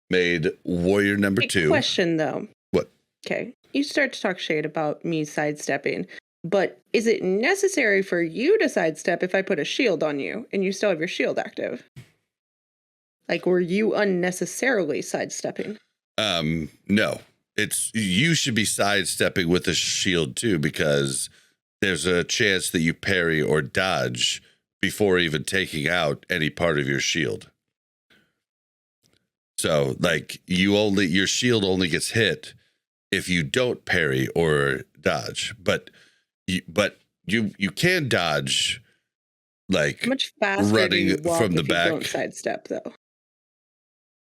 made warrior number 2. Question though. What? Okay, you start to talk shade about me sidestepping, but is it necessary for you to sidestep if I put a shield on you and you still have your shield active? Like, were you unnecessarily sidestepping? No. You should be sidestepping with a shield too, because there's a chance that you parry or dodge before even taking out any part of your shield. So, like, your shield only gets hit if you don't parry or dodge, but you can dodge, like, How much faster running do you walk from the if back. You don't sidestep though.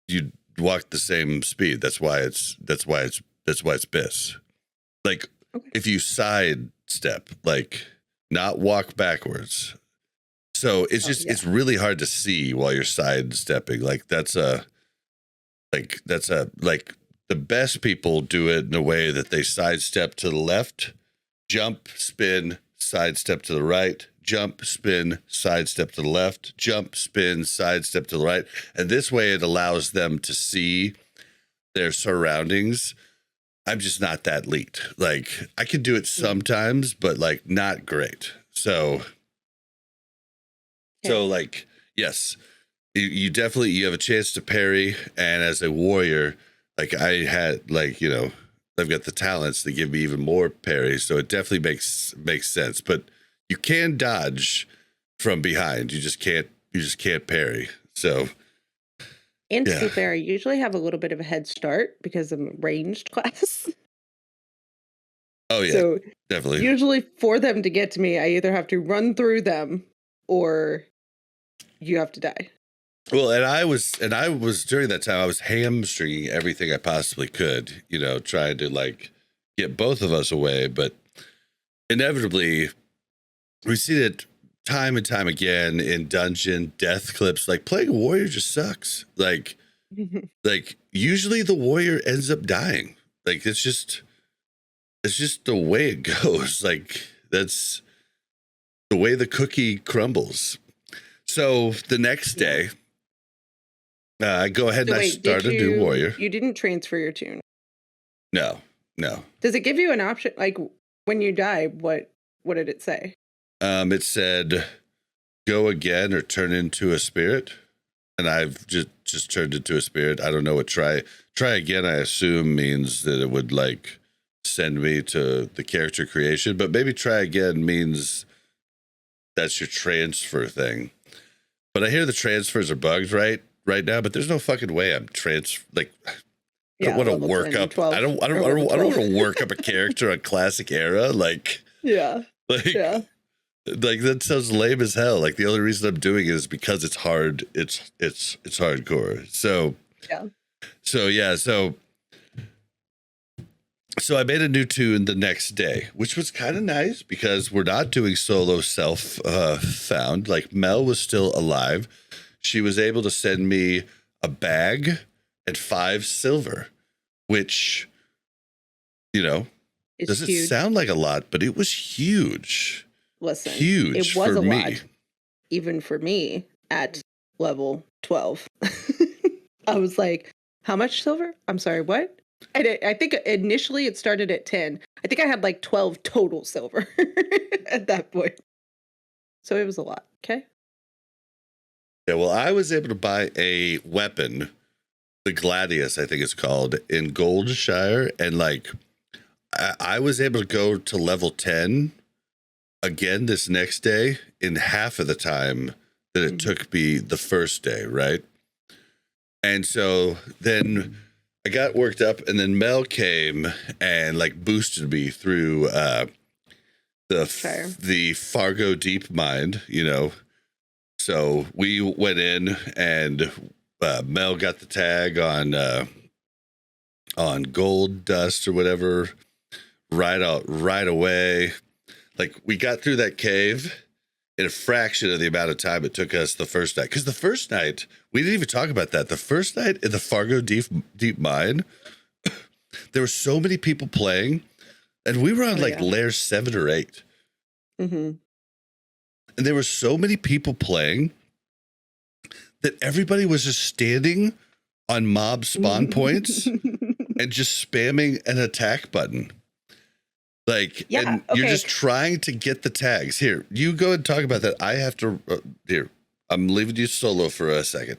You walk the same speed. That's why it's BIS. Like, Okay. if you sidestep, like, not walk backwards. So it's it's really hard to see while you're sidestepping. Like, the best people do it in a way that they sidestep to the left, jump, spin, sidestep to the right, jump, spin, sidestep to the left, jump, spin, sidestep to the right. And this way it allows them to see their surroundings. I'm just not that elite. Like, I can do it sometimes, but, like, not great. So like, yes, you definitely, you have a chance to parry. And as a warrior, like, I had, like, I've got the talents that give me even more parries. So it definitely makes sense, but you can dodge from behind. You just can't parry. So, and to be fair, I usually have a little bit of a head start because I'm a ranged class. Oh yeah, so definitely. Usually for them to get to me, I either have to run through them or you have to die. Well, and I was during that time, I was hamstringing everything I possibly could, trying to, like, get both of us away. But inevitably, we see it time and time again in dungeon death clips. Like, playing a warrior just sucks. Like usually the warrior ends up dying. Like, it's just the way it goes. Like, that's the way the cookie crumbles. So the next day, go ahead and I start a new warrior. You didn't transfer your tune? No. Does it give you an option? Like, when you die, what did it say? It said, go again or turn into a spirit. And I've just turned into a spirit. I don't know what try again, I assume, means that it would, like, send me to the character creation. But maybe try again means that's your transfer thing. But I hear the transfers are bugged right now, but there's no fucking way I'm I don't want to work up. I don't want to work up a character on classic era. Like, that sounds lame as hell. Like, the only reason I'm doing it is because it's hard. It's hardcore. So I made a new tune the next day, which was kind of nice because we're not doing solo self found. Like, Mel was still alive. She was able to send me a bag and 5 silver, which, doesn't huge. Sound like a lot, but it was huge. Listen, huge it was for a me. lot, even for me at level 12. I was like, how much silver? I'm sorry, what? I think initially it started at 10. I think I had like 12 total silver at that point. So it was a lot. Okay. Yeah, well, I was able to buy a weapon, the Gladius, I think it's called, in Goldshire. And, like, I was able to go to level 10 again this next day in half of the time that it took me the first day, right? And so then I got worked up, and then Mel came and, like, boosted me through the Fargo Deep Mine, So we went in, and Mel got the tag on gold dust or whatever right away. Like, we got through that cave in a fraction of the amount of time it took us the first night. Because the first night, we didn't even talk about that. The first night in the Fargo Deep Mine, there were so many people playing And we were on yeah. layer 7 or 8. Mm-hmm. And there were so many people playing that everybody was just standing on mob spawn points and just spamming an attack button. And you're just trying to get the tags. Here, you go and talk about that. I have to, here, I'm leaving you solo for a second.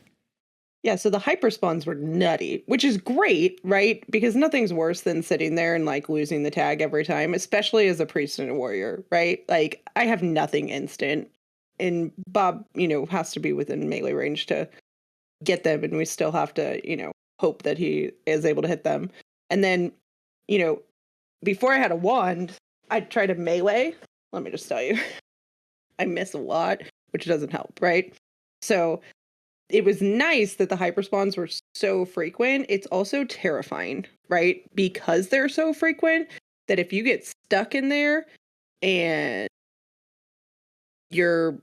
Yeah, so the hyper spawns were nutty, which is great, right? Because nothing's worse than sitting there and losing the tag every time, especially as a priest and a warrior, right? I have nothing instant, and Bob, has to be within melee range to get them, and we still have to, hope that he is able to hit them. And then, before I had a wand, I'd try to melee. Let me just tell you, I miss a lot, which doesn't help, right? So it was nice that the hyperspawns were so frequent. It's also terrifying, right? Because they're so frequent that if you get stuck in there and you're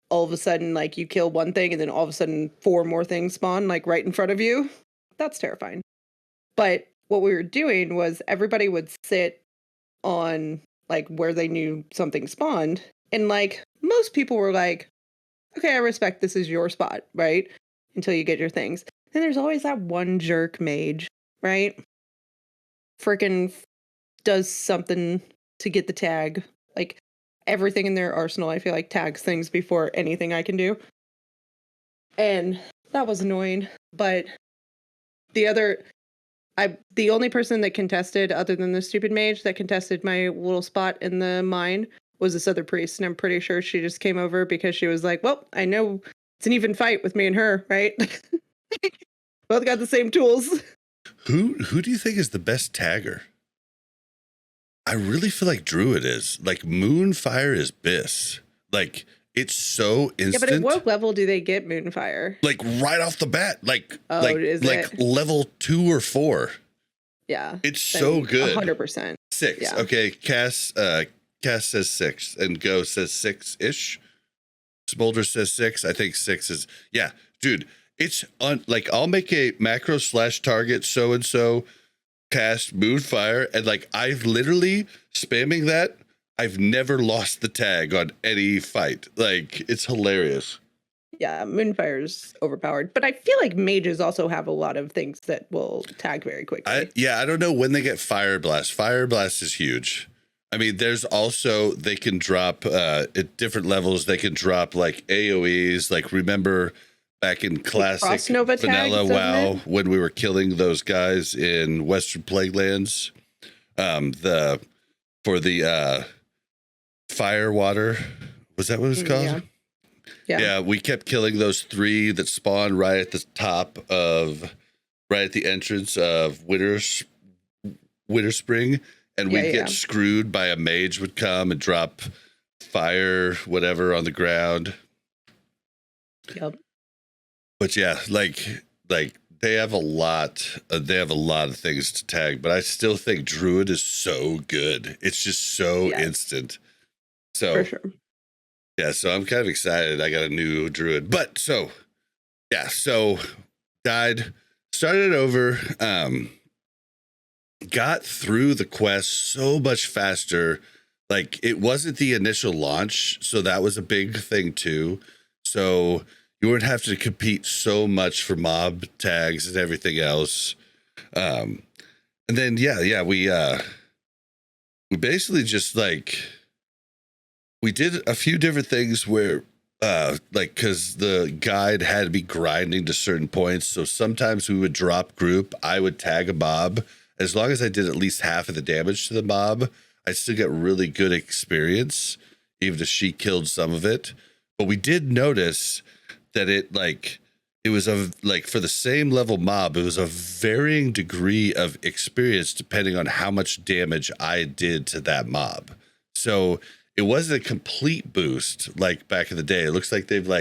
all of a sudden you kill one thing and then all of a sudden 4 more things spawn right in front of you, that's terrifying. But what we were doing was everybody would sit on where they knew something spawned, and most people were okay, I respect this is your spot, right? Until you get your things. Then there's always that one jerk mage, right? Freaking does something to get the tag. Everything in their arsenal, I feel tags things before anything I can do. And that was annoying. But the only person that contested, other than the stupid mage, that contested my little spot in the mine was this other priest, and I'm pretty sure she just came over because she was well, I know it's an even fight with me and her, right? Both got the same tools. Who do you think is the best tagger? I really feel like Druid is. Moonfire is Biss. It's so instant. Yeah, but at what level do they get Moonfire? Right off the bat. Is it? Level 2 or 4. Yeah. It's so good. 100%. 6. Yeah. Okay, Cass says 6 and Go says 6-ish. Smolder says 6. I think 6 is, yeah, dude, it's on, I'll make a macro /target so-and-so cast Moonfire, and I've literally spamming that. I've never lost the tag on any fight. It's hilarious. Yeah, Moonfire's overpowered, but I feel mages also have a lot of things that will tag very quickly. I don't know when they get Fire Blast. Fire Blast is huge. I mean, there's also, they can drop at different levels. They can drop AoEs. Remember back in classic vanilla WoW when we were killing those guys in Western Plaguelands, for the fire water, was that what it was called? Yeah, we kept killing those 3 that spawn right at the right at the entrance of Winter Spring. And we'd get screwed by a mage would come and drop fire, whatever, on the ground. Yep. But yeah, they have a lot. They have a lot of things to tag, but I still think Druid is so good. It's just so instant. So for sure. Yeah, so I'm kind of excited. I got a new Druid, but so died, started over. Got through the quest so much faster. It wasn't the initial launch, so that was a big thing too. So you wouldn't have to compete so much for mob tags and everything else. And then we basically just we did a few different things where because the guide had to be grinding to certain points. So sometimes we would drop group. I would tag a mob. As long as I did at least half of the damage to the mob, I still get really good experience, even if she killed some of it. But we did notice that it was for the same level mob, it was a varying degree of experience depending on how much damage I did to that mob. So it wasn't a complete boost like back in the day. It looks like they've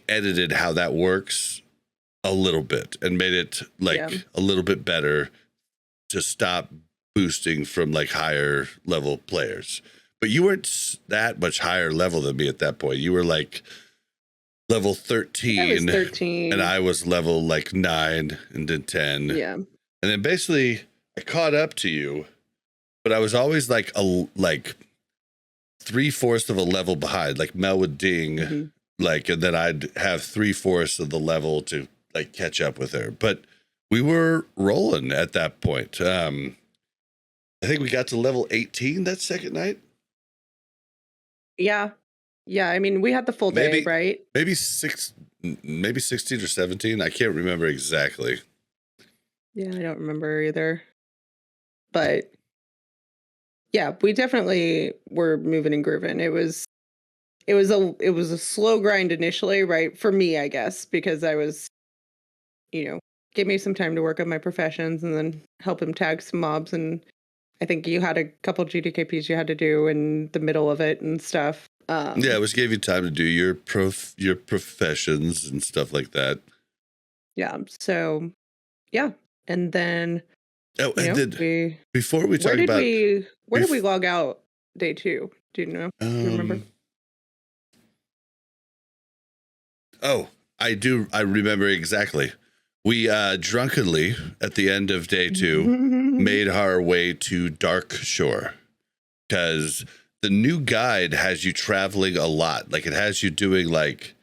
edited how that works a little bit and made it a little bit better to stop boosting from higher level players. But you weren't that much higher level than me at that point. You were level 13. I was 13. And I was level 9 and then 10. Yeah. And then basically I caught up to you but I was always like 3/4 of a level behind. Like Mel would ding, like, and then I'd have 3/4 of the level to like catch up with her. But we were rolling at that point. I think we got to level 18 that second night. Yeah. Yeah. I mean, we had the full day, right? Maybe 16 or 17. I can't remember exactly. Yeah, I don't remember either. But yeah, we definitely were moving and grooving. It was a slow grind initially, right? For me, I guess, because I was, give me some time to work on my professions and then help him tag some mobs. And I think you had a couple GDKPs you had to do in the middle of it and stuff. Yeah, it was gave you time to do your professions and stuff like that. Yeah. So yeah. And then before we talk about where did we log out day 2? Do you know? Do you remember? Oh, I do. I remember exactly. We drunkenly at the end of day 2 made our way to Dark Shore because the new guide has you traveling a lot. Like it has you doing like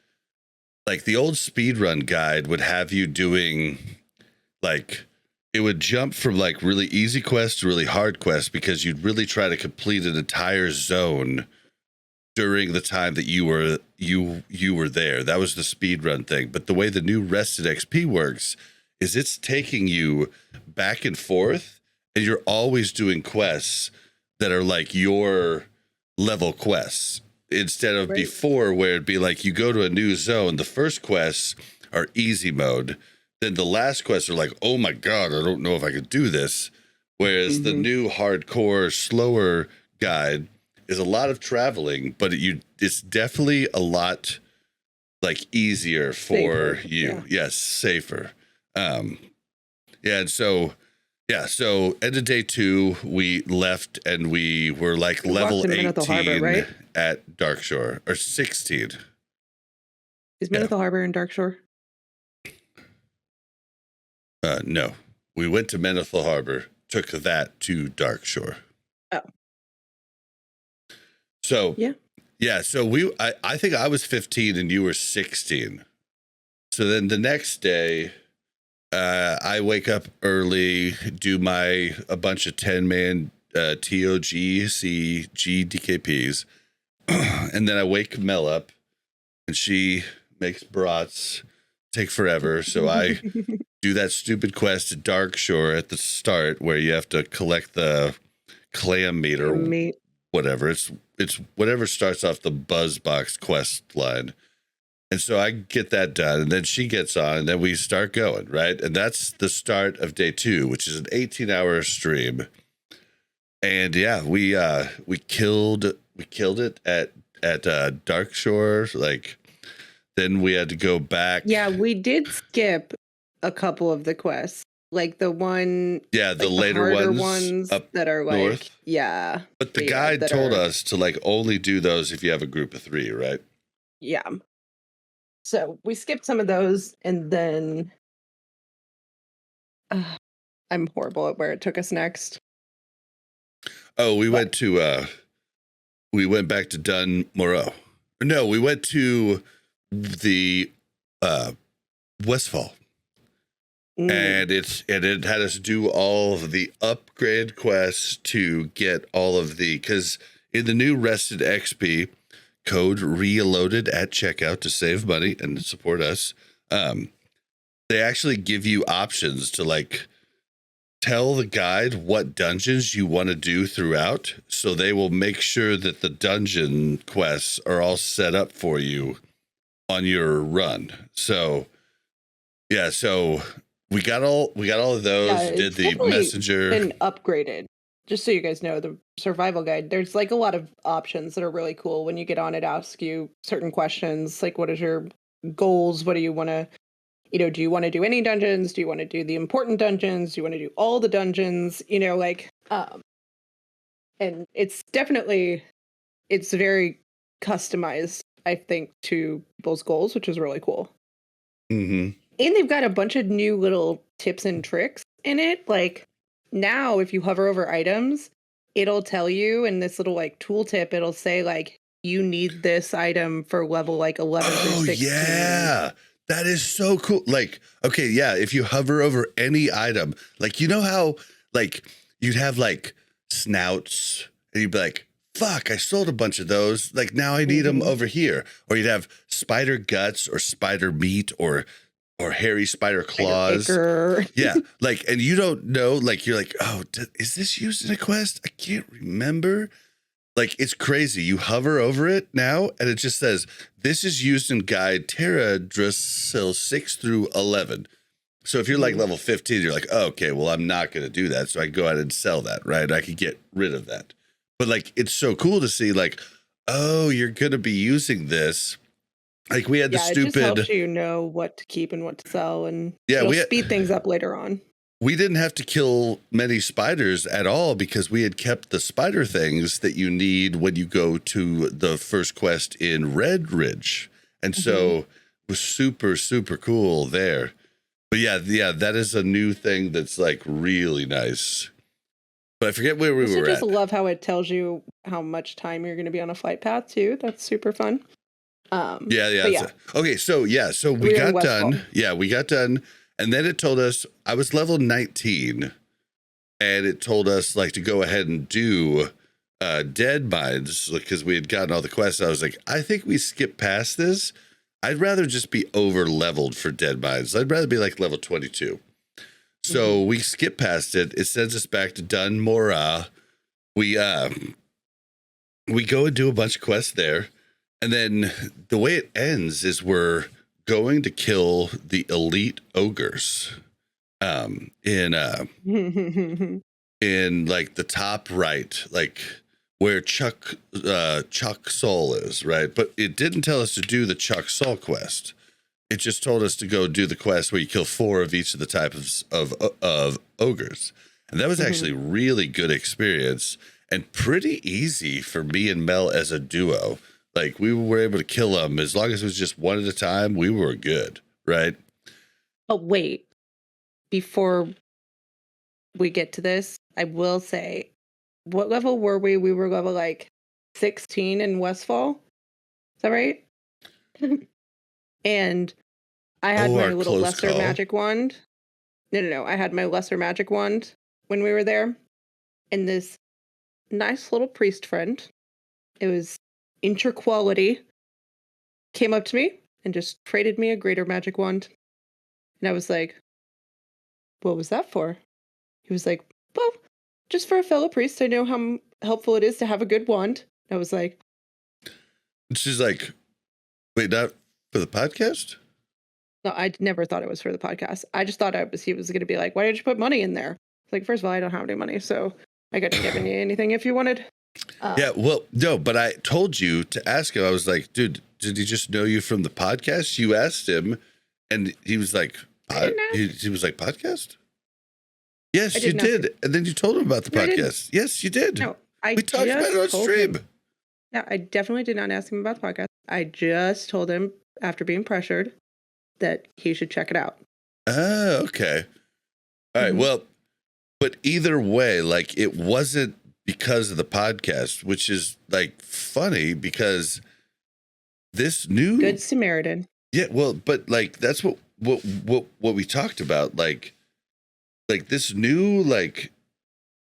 the old speedrun guide would have you doing like it would jump from like really easy quests to really hard quests because you'd really try to complete an entire zone during the time that you were there. That was the speedrun thing. But the way the new rested XP works is it's taking you back and forth, and you're always doing quests that are like your level quests instead of before where it'd be like you go to a new zone. The first quests are easy mode. Then the last quests are like, oh my God, I don't know if I could do this. Whereas the new hardcore, slower guide is a lot of traveling, but it's definitely a lot like easier for safer, you. Yeah. Yes, safer. And so end of day 2, we left and we were like level 18 Harbor, right? at Darkshore, or 16. Is Menethil Harbor in Darkshore? No, we went to Menethil Harbor, took that to Darkshore. Oh. So so I think I was 15 and you were 16. So then the next day, I wake up early, do a bunch of 10-man TOG, DKPs, and then I wake Mel up, and she makes brats, take forever. So I do that stupid quest at Darkshore at the start where you have to collect the clam meat or whatever. It's whatever starts off the Buzzbox quest line. And so I get that done, and then she gets on, and then we start going, right? And that's the start of day 2, which is an 18-hour stream. And yeah, we killed it at Darkshore. Like, then we had to go back. Yeah, we did skip a couple of the quests, like the one. Yeah, the later ones up that are like north. Yeah. But the guide told us to like only do those if you have a group of 3, right? Yeah. So we skipped some of those, and then I'm horrible at where it took us next. Oh, we went back to Dun Moreau. No, we went to the Westfall. And it had us do all of the upgrade quests to get all of because in the new rested XP, code reloaded at checkout to save money and support us. They actually give you options to like tell the guide what dungeons you want to do throughout. So they will make sure that the dungeon quests are all set up for you on your run. So yeah, so we got all of those, did the messenger and upgraded. Just so you guys know, the survival guide, there's like a lot of options that are really cool. When you get on, it asks you certain questions, like what is your goals? What do you want to, do you want to do any dungeons? Do you want to do the important dungeons? Do you want to do all the dungeons? And it's very customized, I think, to people's goals, which is really cool. Mm-hmm. And they've got a bunch of new little tips and tricks in it. Like now, if you hover over items, it'll tell you in this little like tooltip, it'll say like, you need this item for level like 11 through 16. Yeah. That is so cool. Like, okay, yeah, if you hover over any item, like, you know how like you'd have like snouts and you'd be like, fuck, I sold a bunch of those. Like, now I need them over here. Or you'd have spider guts or spider meat or hairy spider claws. Yeah. Like, and you don't know, like, you're like, oh, is this used in a quest? I can't remember. Like, it's crazy. You hover over it now, and it just says, this is used in guide Terra Drassil 6 through 11. So if you're like level 15, you're like, oh, okay, well, I'm not going to do that. So I can go out and sell that, right? I could get rid of that. But like, it's so cool to see like, oh, you're going to be using this. Like we had the stupid. It just helps you know what to keep and what to sell, and it'll speed things up later on. We didn't have to kill many spiders at all because we had kept the spider things that you need when you go to the first quest in Red Ridge. And so it was super, super cool there. But yeah, that is a new thing that's like really nice. But I forget where we were at. I just love how it tells you how much time you're going to be on a flight path too. That's super fun. Yeah. Okay, so we got done. Yeah, we got done. And then it told us, I was level 19, and it told us like to go ahead and do dead mines because we had gotten all the quests. I was like, I think we skipped past this. I'd rather just be over leveled for dead mines. I'd rather be like level 22. So we skip past it. It sends us back to Dun Mora. We go and do a bunch of quests there. And then the way it ends is we're going to kill the elite ogres in like the top right, like where Chuck Soul is, right? But it didn't tell us to do the Chuck Soul quest. It just told us to go do the quest where you kill 4 of each of the types of ogres. And that was actually really good experience and pretty easy for me and Mel as a duo. Like, we were able to kill them. As long as it was just one at a time, we were good, right? Oh, wait. Before we get to this, I will say, what level were we? We were level, like, 16 in Westfall. Is that right? And I had my little lesser magic wand. No. I had my lesser magic wand when we were there. And this nice little priest friend, it was Interquality, came up to me and just traded me a greater magic wand. And I was like, what was that for? He was like, well, just for a fellow priest, I know how helpful it is to have a good wand. I was like, she's like, wait, not for the podcast? No, I never thought it was for the podcast. I just thought he was going to be like, why did you put money in there? It's like, first of all, I don't have any money, so I could have given you anything if you wanted. Yeah, well, no, but I told you to ask him. I was like, dude, did he just know you from the podcast? You asked him, and he was like, he was like, podcast? Yes, you did. And then you told him about the podcast. Yes, you did. No, we talked about it on stream. No, I definitely did not ask him about the podcast. I just told him after being pressured that he should check it out. Oh, okay. All right. Well, but either way, like, it wasn't because of the podcast, which is like funny because this new Good Samaritan. Yeah, well, but like that's what we talked about, like this new like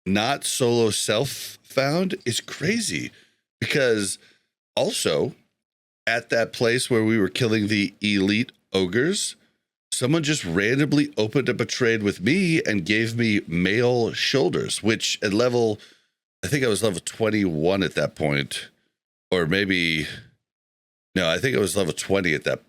not solo self found is crazy because also at that place where we were killing the elite ogres, someone just randomly opened up a trade with me and gave me male shoulders, which at level, I think I was level 21 at that point, or maybe, no, I think I was level 20 at that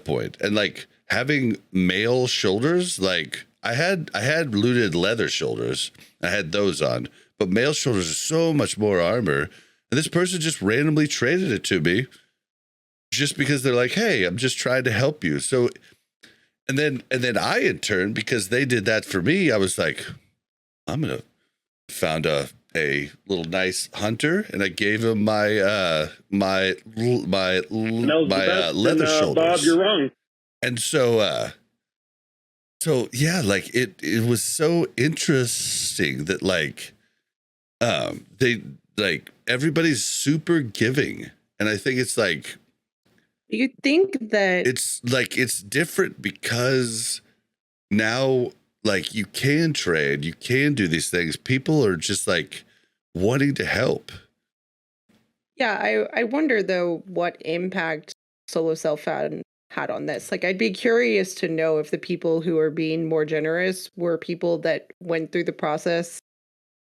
point. And like having male shoulders, like I had looted leather shoulders. I had those on, but male shoulders are so much more armor. And this person just randomly traded it to me just because they're like, hey, I'm just trying to help you. So, and then I in turn, because they did that for me, I was like, I'm going to found a little nice hunter, and I gave him my leather shoulders. Bob, you're wrong. And so yeah, like it was so interesting that like They like everybody's super giving, and I think it's like You think that it's different because now like you can trade, you can do these things. People are just like wanting to help. Yeah, I wonder though what impact solo self found had on this. Like, I'd be curious to know if the people who are being more generous were people that went through the process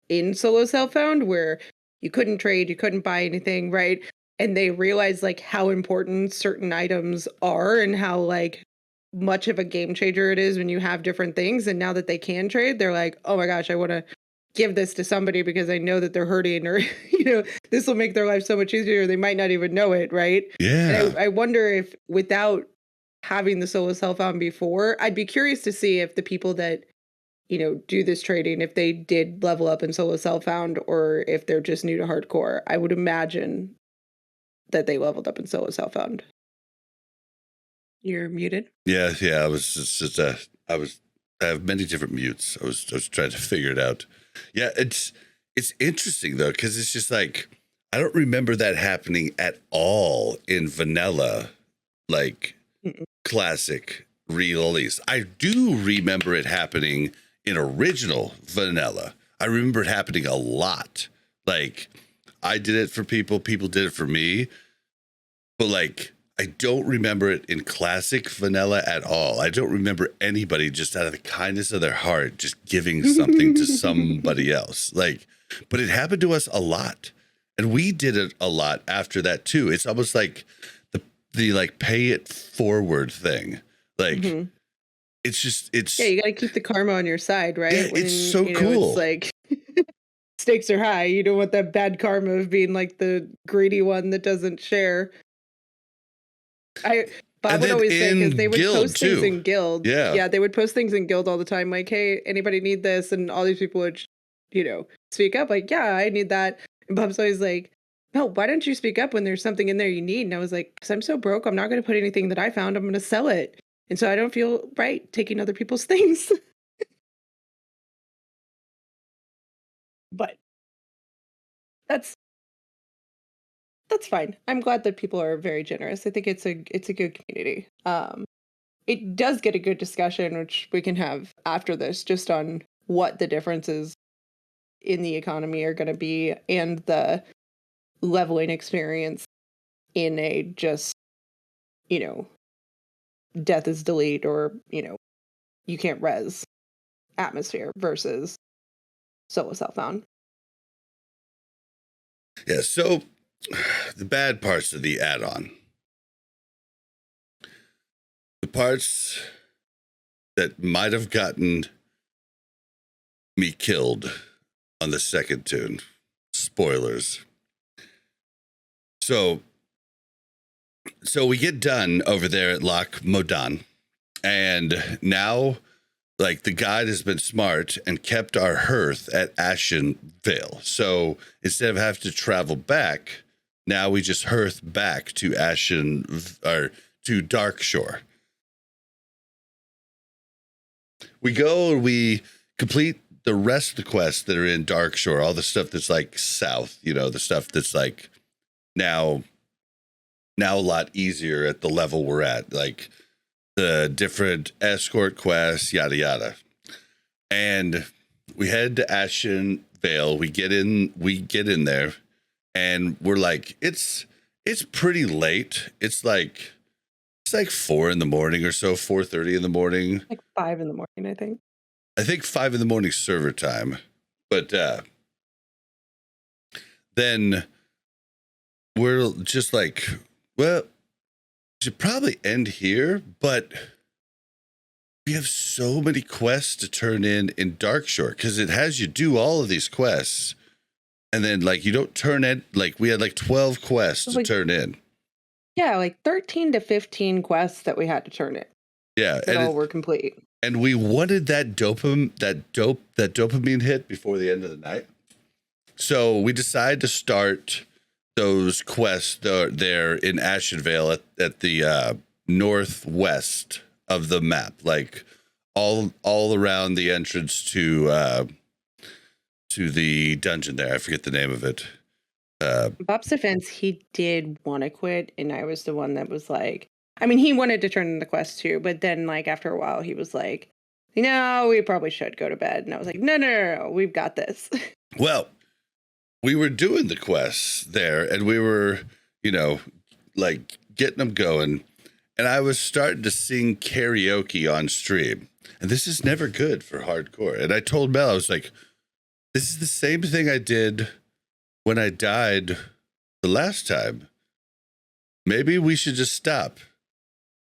in solo self found where you couldn't trade, you couldn't buy anything, right? And they realized like how important certain items are and how like much of a game changer it is when you have different things. And now that they can trade, they're like, oh my gosh, I want to give this to somebody because I know that they're hurting or, this will make their life so much easier. They might not even know it, right? Yeah. And I wonder if without having the solo self found before, I'd be curious to see if the people that do this trading, if they did level up in solo self found or if they're just new to hardcore. I would imagine that they leveled up in solo self found. You're muted. Yeah. I was just I have many different mutes. I was trying to figure it out. Yeah, it's interesting though, because it's just like I don't remember that happening at all in vanilla, like classic release. I do remember it happening in original vanilla. I remember it happening a lot. Like I did it for people did it for me. But like I don't remember it in classic vanilla at all. I don't remember anybody just out of the kindness of their heart just giving something to somebody else. Like, but it happened to us a lot. And we did it a lot after that too. It's almost like the like pay it forward thing. Like it's yeah, you gotta keep the karma on your side, right? Yeah, it's so cool. It's like stakes are high. You don't want that bad karma of being like the greedy one that doesn't share. Bob would always say, because they would post things in guild. Yeah, they would post things in guild all the time, like, hey, anybody need this? And all these people would, speak up, like, yeah, I need that. And Bob's always like, no, why don't you speak up when there's something in there you need? And I was like, because I'm so broke, I'm not going to put anything that I found, I'm going to sell it. And so I don't feel right taking other people's things. But that's fine. I'm glad that people are very generous. I think it's a good community. It does get a good discussion, which we can have after this, just on what the differences in the economy are going to be and the leveling experience in a just, death is delete or, you can't res atmosphere versus solo self found. Yeah, so the bad parts of the add-on. The parts that might have gotten me killed on the second tune. Spoilers. So we get done over there at Loch Modan, and now like the guide has been smart and kept our hearth at Ashen Vale. So instead of having to travel back, now we just hearth back to to Darkshore. We go and we complete the rest of the quests that are in Darkshore, all the stuff that's like south, the stuff that's like now a lot easier at the level we're at, like the different escort quests, yada yada. And we head to Ashen Vale. We get in there, and we're like, it's pretty late. It's like 4 in the morning or so, 4:30 in the morning. Like 5 in the morning, I think. I think 5 in the morning server time. But then we're just like, well, we should probably end here, but we have so many quests to turn in Darkshore, because it has you do all of these quests, and then like you don't turn in, like we had like 12 quests to turn in. Yeah, like 13 to 15 quests that we had to turn in. Yeah, that all were complete. And we wanted that dopamine hit before the end of the night. So we decided to start those quests there in Ashen Vale at the northwest of the map, like all around the entrance to to the dungeon there. I forget the name of it. Bob's defense, he did want to quit, and I was the one that was like, I mean, he wanted to turn in the quest too, but then like after a while, he was like, no, we probably should go to bed. And I was like, no, we've got this. Well, we were doing the quests there, and we were, like getting them going, and I was starting to sing karaoke on stream, and this is never good for hardcore. And I told Mel, I was like, this is the same thing I did when I died the last time. Maybe we should just stop.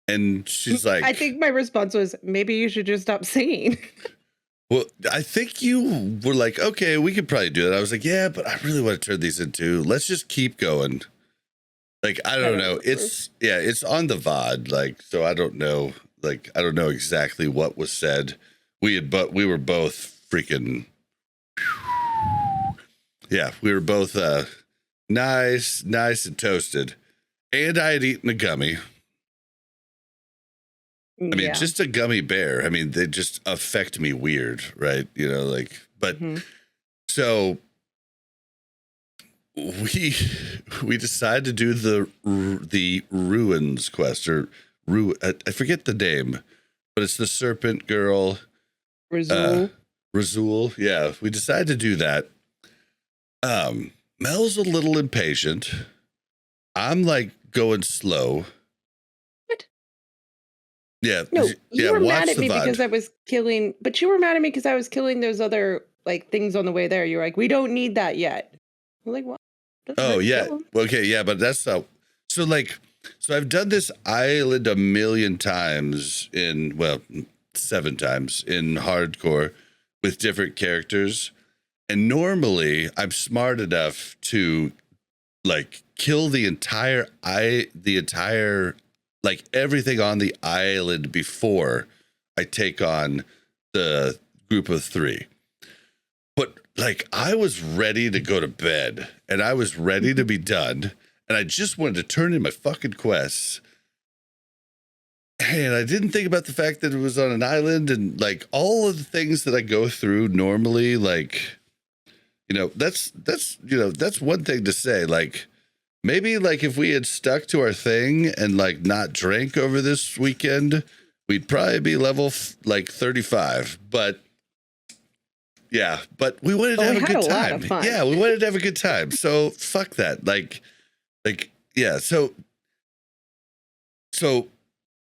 And she's like, I think my response was, maybe you should just stop singing. well, I think you were like, okay, we could probably do that. I was like, yeah, but I really want to turn these into, let's just keep going. Like, I don't know. It's on the VOD. Like, so I don't know. Like, I don't know exactly what was said. We were both freaking, yeah, we were both nice and toasted. And I had eaten a gummy. I mean, just a gummy bear. I mean, they just affect me weird, right? But so we decided to do the ruins quest, or I forget the name, but it's the serpent girl. Razul. Yeah, we decided to do that. Mel's a little impatient. I'm like going slow. What? Yeah. No, you were mad at me VOD. because I was killing, but you were mad at me because I was killing those other like things on the way there. You were like, we don't need that yet. I'm like, what? Oh yeah. Okay, yeah, but that's so I've done this island a million times 7 times in hardcore with different characters. And normally I'm smart enough to like kill the entire like everything on the island before I take on the group of 3. But like I was ready to go to bed and I was ready to be done. And I just wanted to turn in my fucking quests. And I didn't think about the fact that it was on an island and like all of the things that I go through normally, like, that's one thing to say. Like maybe like if we had stuck to our thing and like not drank over this weekend, we'd probably be level like 35. But yeah, but we wanted to have a good time. Yeah, we wanted to have a good time. So fuck that. Like, yeah. So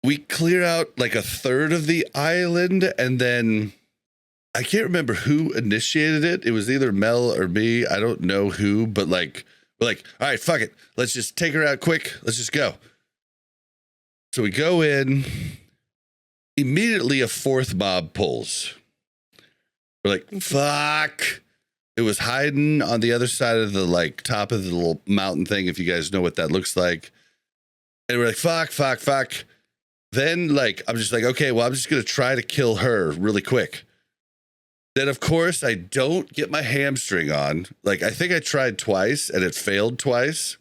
we clear out like a third of the island, and then I can't remember who initiated it. It was either Mel or me. I don't know who, but like, we're like, all right, fuck it. Let's just take her out quick. Let's just go. So we go in. Immediately a 4th mob pulls. We're like, fuck. It was hiding on the other side of the like top of the little mountain thing, if you guys know what that looks like. And we're like, fuck. Then like, I'm just like, okay, well, I'm just going to try to kill her really quick. Then of course I don't get my hamstring on. Like, I think I tried twice and it failed twice.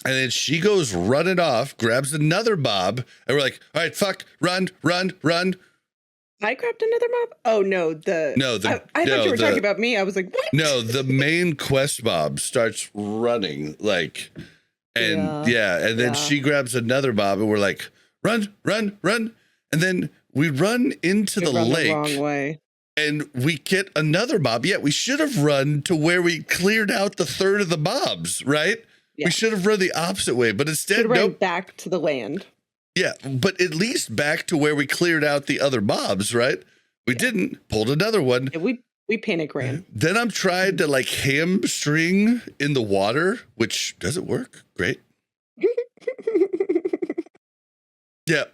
And then she goes running off, grabs another mob, and we're like, all right, fuck, run. I grabbed another mob? Oh, no. I thought you were talking about me. I was like, what? No, the main quest mob starts running, like, and and then she grabs another mob, and we're like, run. And then we run into the lake. The wrong way. And we get another mob. Yeah, we should have run to where we cleared out the third of the mobs, right? Yeah. We should have run the opposite way, but instead, nope. Back to the land. Yeah, but at least back to where we cleared out the other mobs, right? We didn't. Pulled another one. Yeah, we panic ran. Then I'm trying to like hamstring in the water, which doesn't work. Great. Yeah.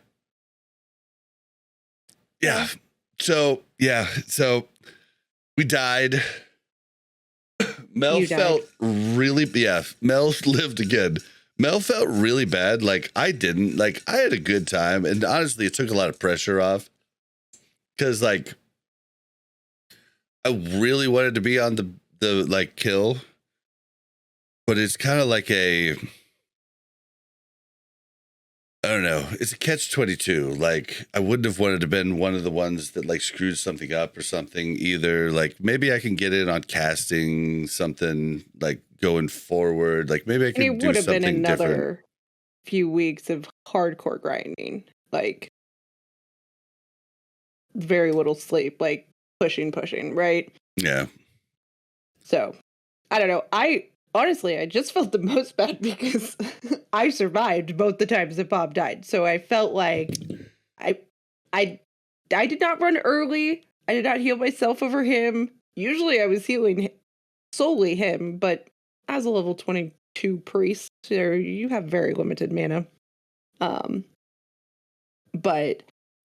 So we died. Mel felt really, Mel lived again. Mel felt really bad. Like I didn't. Like I had a good time, and honestly, it took a lot of pressure off because like I really wanted to be on the like kill, but it's kind of like a I don't know. It's a catch-22. Like, I wouldn't have wanted to been one of the ones that like screwed something up or something either. Like, maybe I can get in on casting something like going forward. Like, maybe I can It do would have been something another different. few weeks of hardcore grinding, like very little sleep, like pushing, right? Yeah. So I don't know. Honestly, I just felt the most bad because I survived both the times that Bob died. So I felt like I I did not run early. I did not heal myself over him. Usually I was healing solely him, but as a level 22 priest, you have very limited mana. But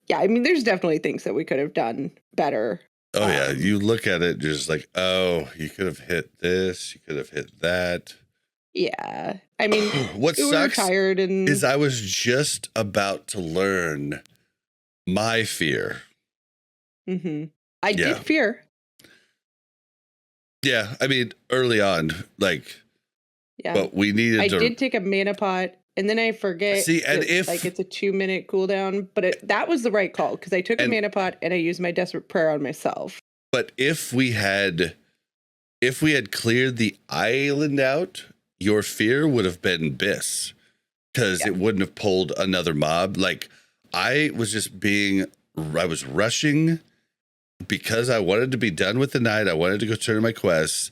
yeah, I mean, there's definitely things that we could have done better. Oh, yeah. You look at it just like, oh, you could have hit this. You could have hit that. Yeah. I mean, what we were sucks tired and is I was just about to learn my fear. I did fear. Yeah. I mean, early on, like, Yeah. but we needed I to. did take a mana pot. And then I forget. See, and that, if like it's a 2-minute cooldown, but that was the right call because I took a mana pot and I used my desperate prayer on myself. But if we had cleared the island out, your fear would have been Biss because it wouldn't have pulled another mob. Like I was rushing because I wanted to be done with the night. I wanted to go turn in my quests.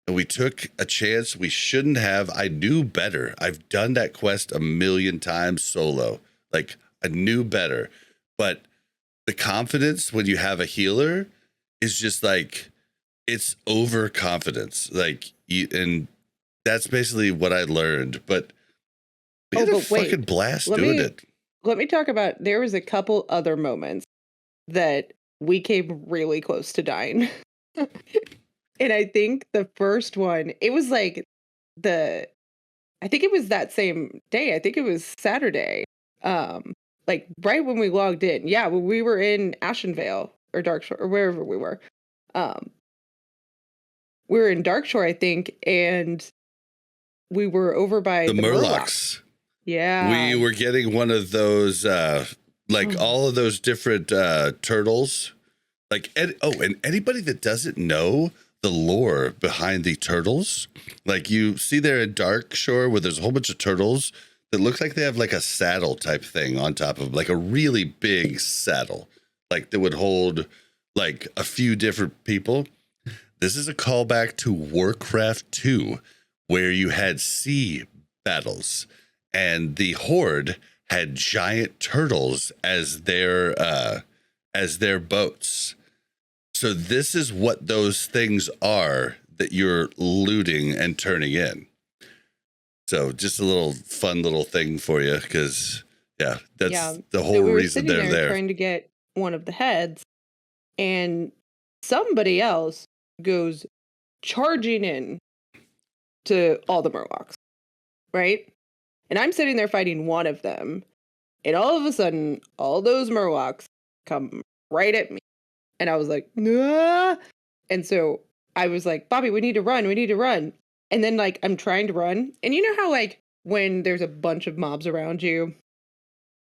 And we took a chance we shouldn't have. I knew better. I've done that quest a million times solo. Like, I knew better. But the confidence when you have a healer is just like, it's overconfidence. Like, and that's basically what I learned. But we had a fucking blast doing it. Let me talk about, there was a couple other moments that we came really close to dying. And I think the first one, it was like I think it was that same day. I think it was Saturday. Like right when we logged in. Yeah, when we were in Ashenvale or Darkshore or wherever we were. We were in Darkshore, I think, and we were over by the Murlocs. Yeah. We were getting one of those all of those different turtles. Like and anybody that doesn't know the lore behind the turtles, like you see there in Darkshore where there's a whole bunch of turtles that look like they have like a saddle type thing on top of like a really big saddle, like that would hold like a few different people. This is a callback to Warcraft 2, where you had sea battles and the Horde had giant turtles as their boats. So this is what those things are that you're looting and turning in. So just a little fun little thing for you because, that's the whole reason they're there. Trying to get one of the heads, and somebody else goes charging in to all the Murlocs, right? And I'm sitting there fighting one of them, and all of a sudden, all those Murlocs come right at me. And I was like, nah. And so I was like, Bobby, we need to run. And then like, I'm trying to run. And you know how like when there's a bunch of mobs around you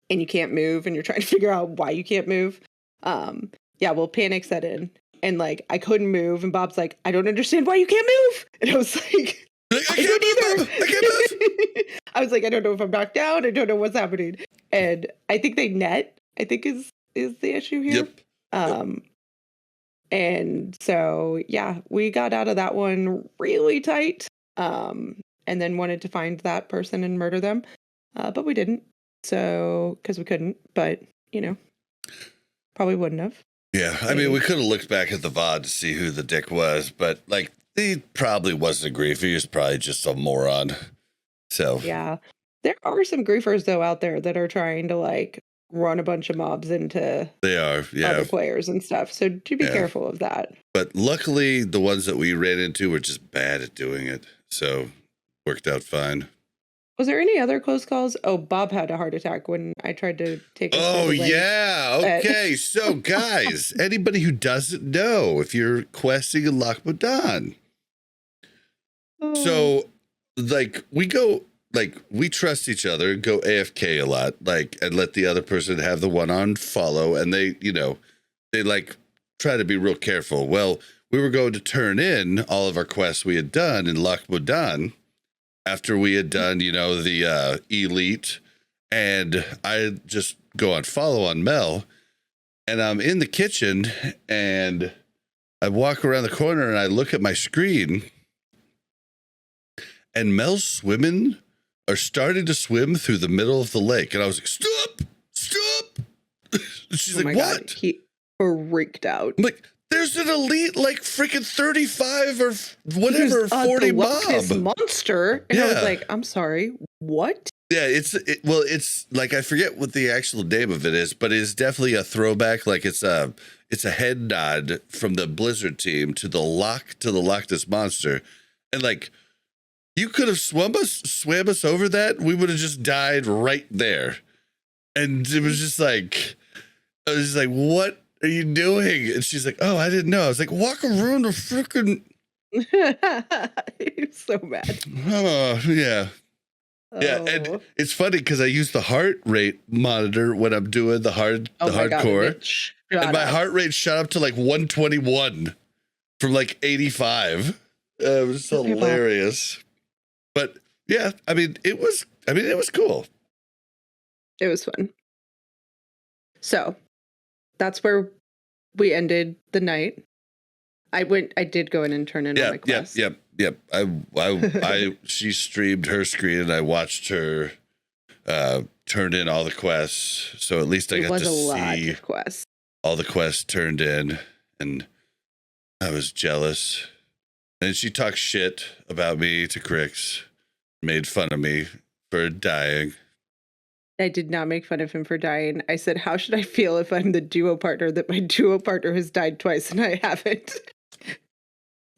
and you can't move and you're trying to figure out why you can't move? Panic set in. And like, I couldn't move. And Bob's like, I don't understand why you can't move. And I was like, I don't either. I can't move. I was like, I don't know if I'm knocked down. I don't know what's happening. And I think they net, I think is the issue here. Yep. And so, yeah, we got out of that one really tight, and then wanted to find that person and murder them. But we didn't. So, because we couldn't, but, probably wouldn't have. Yeah. I mean, we could have looked back at the VOD to see who the dick was, but like, he probably wasn't a griefer. He was probably just a moron. So, yeah, there are some griefers, though, out there that are trying to like run a bunch of mobs into other players and stuff. So do be careful of that. But luckily, the ones that we ran into were just bad at doing it. So worked out fine. Was there any other close calls? Oh, Bob had a heart attack when I tried to take him. Oh, yeah. Okay. So, guys, anybody who doesn't know, if you're questing in Loch Modan. So, like, we go, like we trust each other, go AFK a lot, like, and let the other person have the one on follow, and they, you know, they like try to be real careful. Well, we were going to turn in all of our quests we had done in Lac Modan after we had done, you know, the elite, and I just go on follow on Mel, and I'm in the kitchen, and I walk around the corner, and I look at my screen, and Mel's swimming, or starting to swim through the middle of the lake, and I was like, "Stop! Stop!" She's like, "What?" God, he freaked out. I'm like, there's an elite, like freaking 35 or whatever, 40 This mob monster, and I was like, "I'm sorry, what?" Yeah, it's like, I forget what the actual name of it is, but it's definitely a throwback. Like it's a head nod from the Blizzard team to the Loch Ness Monster, and like you could have swam us over that, we would have just died right there. And it was just like, I was just like, "What are you doing?" And she's like, "Oh, I didn't know." I was like, "Walk around the freaking." You're so mad. Oh, yeah. Yeah, and it's funny because I use the heart rate monitor when I'm doing the hardcore, and my heart rate shot up to like 121 from like 85. It was hilarious. But yeah, I mean, it was cool. It was fun. So that's where we ended the night. I did go in and turn in all my quests. Yep. She streamed her screen, and I watched her turn in all the quests. So at least I got to see all the quests turned in, and I was jealous. And she talked shit about me to Crix, made fun of me for dying. I did not make fun of him for dying. I said, "How should I feel if I'm the duo partner that my duo partner has died twice and I haven't?"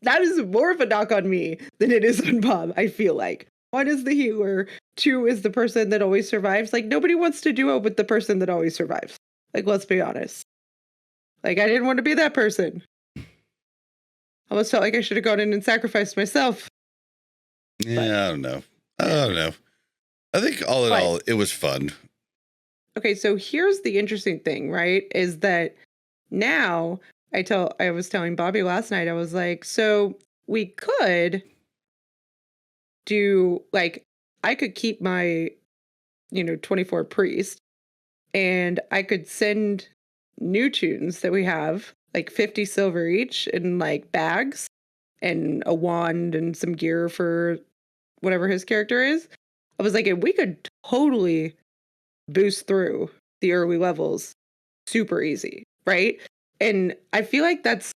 That is more of a knock on me than it is on Bob, I feel like. 1 is the healer, 2 is the person that always survives. Like, nobody wants to duo with the person that always survives. Like, let's be honest. Like, I didn't want to be that person. I almost felt like I should have gone in and sacrificed myself. Yeah, I don't know. I think all in all, it was fun. Okay, so here's the interesting thing, right? Is that now I was telling Bobby last night, I was like, so we could do, like, I could keep my, 24 priest, and I could send new tunes that we have, like 50 silver each in like bags and a wand and some gear for whatever his character is. I was like, and we could totally boost through the early levels super easy, right? And I feel like that's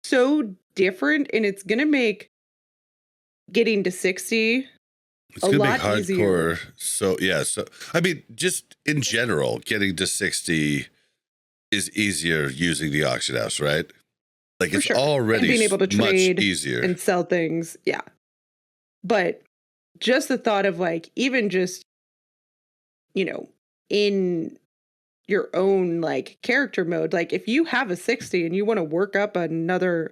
so different, and it's going to make getting to 60 it's gonna make hardcore easier. So I mean, just in general, getting to 60 is easier using the auction house, right? Like, it's already and being able to trade easier and sell things. Yeah. But just the thought of, like, even just, in your own, like, character mode, like, if you have a 60 and you want to work up an alt,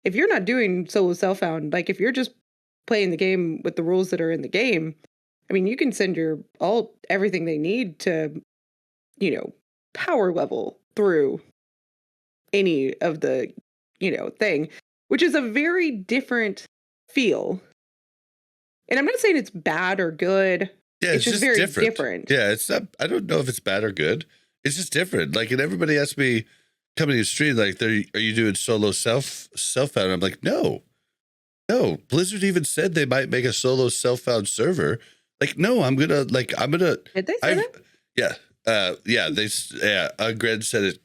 if you're not doing solo self-found, like, if you're just playing the game with the rules that are in the game, I mean, you can send your alt everything they need to, power level through any of the, thing, which is a very different feel. And I'm not saying it's bad or good. Yeah, it's just very different. Yeah, it's not, I don't know if it's bad or good. It's just different. Like, and everybody asks me coming to the stream, like, are you doing solo self-found? I'm like, no. Blizzard even said they might make a solo self-found server. Like, no, I'm gonna. Did they say that? Yeah. Ungren said it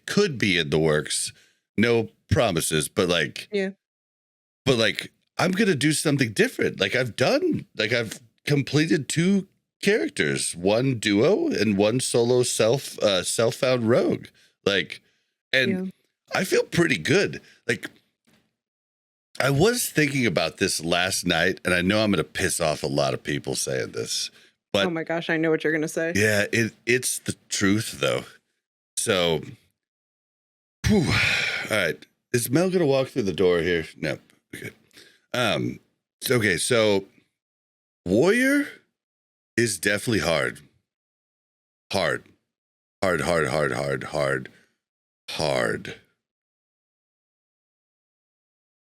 could be in the works. No promises, but like, yeah. But like, I'm gonna do something different. Like, I've completed 2 characters, 1 duo and 1 solo self-found rogue. Like, and I feel pretty good. Like, I was thinking about this last night, and I know I'm going to piss off a lot of people saying this, but oh my gosh, I know what you're going to say. Yeah, it's the truth though. So, all right, is Mel going to walk through the door here? No. Okay. Okay, so warrior is definitely hard. Hard.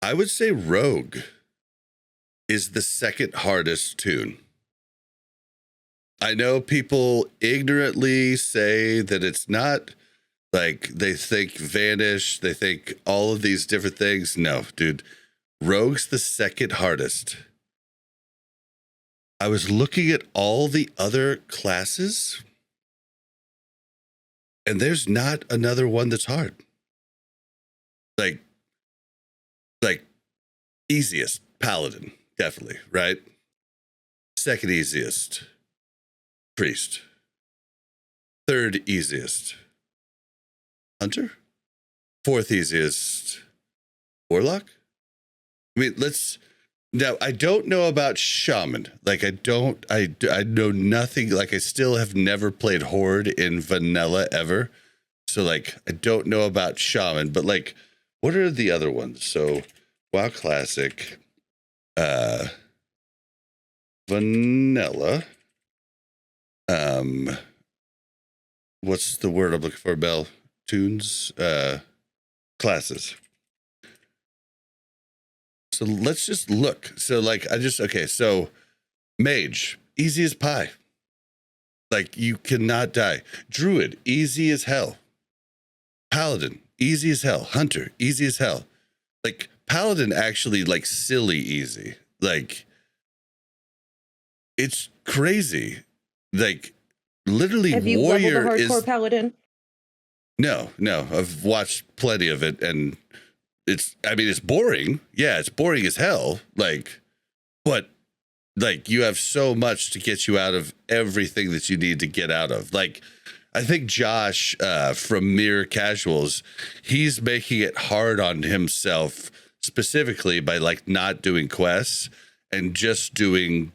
I would say rogue is the second hardest tune. I know people ignorantly say that it's not. Like, they think vanish, they think all of these different things. No, dude, rogue's the second hardest. I was looking at all the other classes, and there's not another one that's hard. Like easiest, paladin, definitely, right? Second easiest, priest. Third easiest, hunter. Fourth easiest, warlock. I mean, now, I don't know about shaman. Like, I know nothing. Like, I still have never played horde in vanilla ever. So, like, I don't know about shaman, but, like, what are the other ones? So, WoW Classic, vanilla, what's the word I'm looking for, Bell? Tunes, classes. So let's just look. So like, so mage, easy as pie. Like, you cannot die. Druid, easy as hell. Paladin, easy as hell. Hunter, easy as hell. Like, paladin actually, like, silly easy. Like, it's crazy. Like, literally, Have you warrior leveled a hardcore is paladin? No, I've watched plenty of it, and it's boring. Yeah, it's boring as hell. Like, but like, you have so much to get you out of everything that you need to get out of. Like, I think Josh from Mere Casuals, he's making it hard on himself specifically by like not doing quests and just doing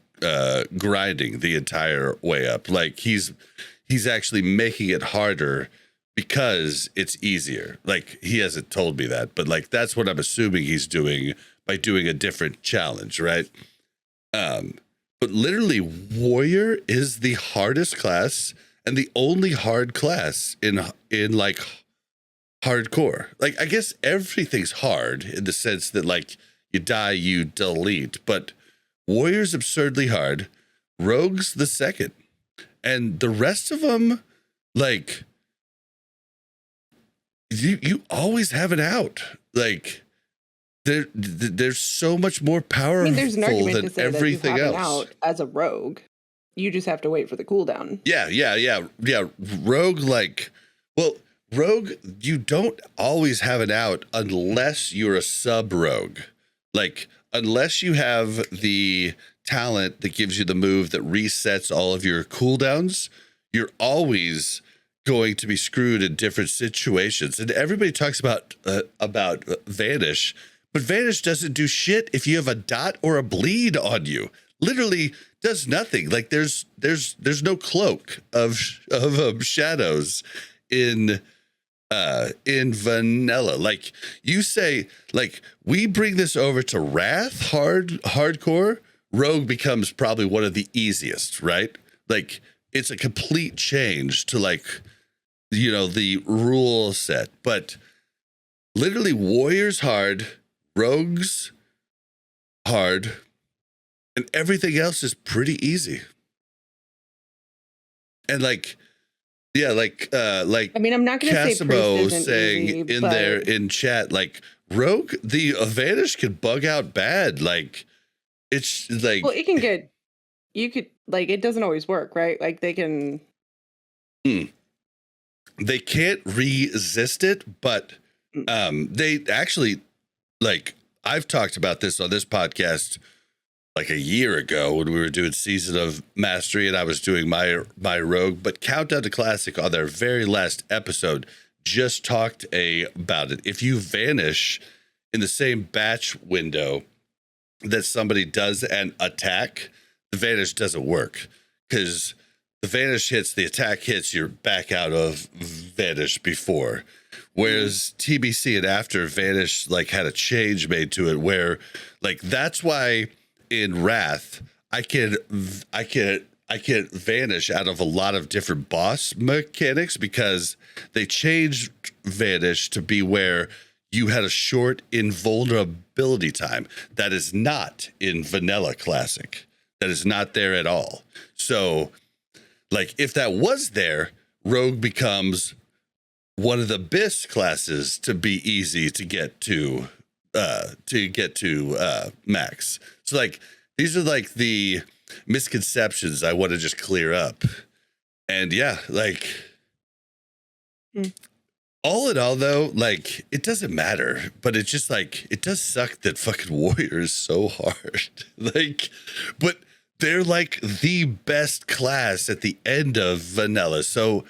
grinding the entire way up. Like, he's actually making it harder because it's easier. Like, he hasn't told me that, but like, that's what I'm assuming he's doing by doing a different challenge, right? But literally, warrior is the hardest class and the only hard class in like hardcore. Like, I guess everything's hard in the sense that, like, you die, you delete, but warrior's absurdly hard. Rogue's the second, and the rest of them, like, you always have an out. Like, there's so much more powerful, I mean, there's an argument than to say everything that you have else. an out as a rogue. You just have to wait for the cooldown. Yeah. Rogue, like, well, rogue, you don't always have an out unless you're a sub rogue. Like, unless you have the talent that gives you the move that resets all of your cooldowns, you're always going to be screwed in different situations. And everybody talks about vanish, but vanish doesn't do shit if you have a dot or a bleed on you. Literally does nothing. Like, there's no cloak of shadows in vanilla. Like, you say, like, we bring this over to Wrath hardcore, rogue becomes probably one of the easiest, right? Like, it's a complete change to, like, you know, the rule set. But literally, warrior's hard, rogues hard, and everything else is pretty easy. And like, yeah, like I mean, I'm not going to say Casimo priest isn't saying easy, in but there in chat, like, rogue, the vanish can bug out bad. Like, it's like, well, it can get, you could, like, it doesn't always work, right? Like, they can. They can't resist it, but they actually, like, I've talked about this on this podcast like a year ago when we were doing Season of Mastery and I was doing my rogue, but Countdown to Classic on their very last episode just talked about it. If you vanish in the same batch window that somebody does an attack, the vanish doesn't work because the vanish hits, the attack hits, you're back out of vanish before. Whereas TBC and after, vanish like had a change made to it where, like, that's why in Wrath, I can vanish out of a lot of different boss mechanics because they changed vanish to be where you had a short invulnerability time. That is not in Vanilla Classic. That is not there at all. So, like, if that was there, Rogue becomes one of the best classes to be easy to get to max. So, like, these are like the misconceptions I want to just clear up. And yeah, like all in all though, like it doesn't matter, but it's just like it does suck that fucking warrior is so hard. Like, but they're like the best class at the end of vanilla, so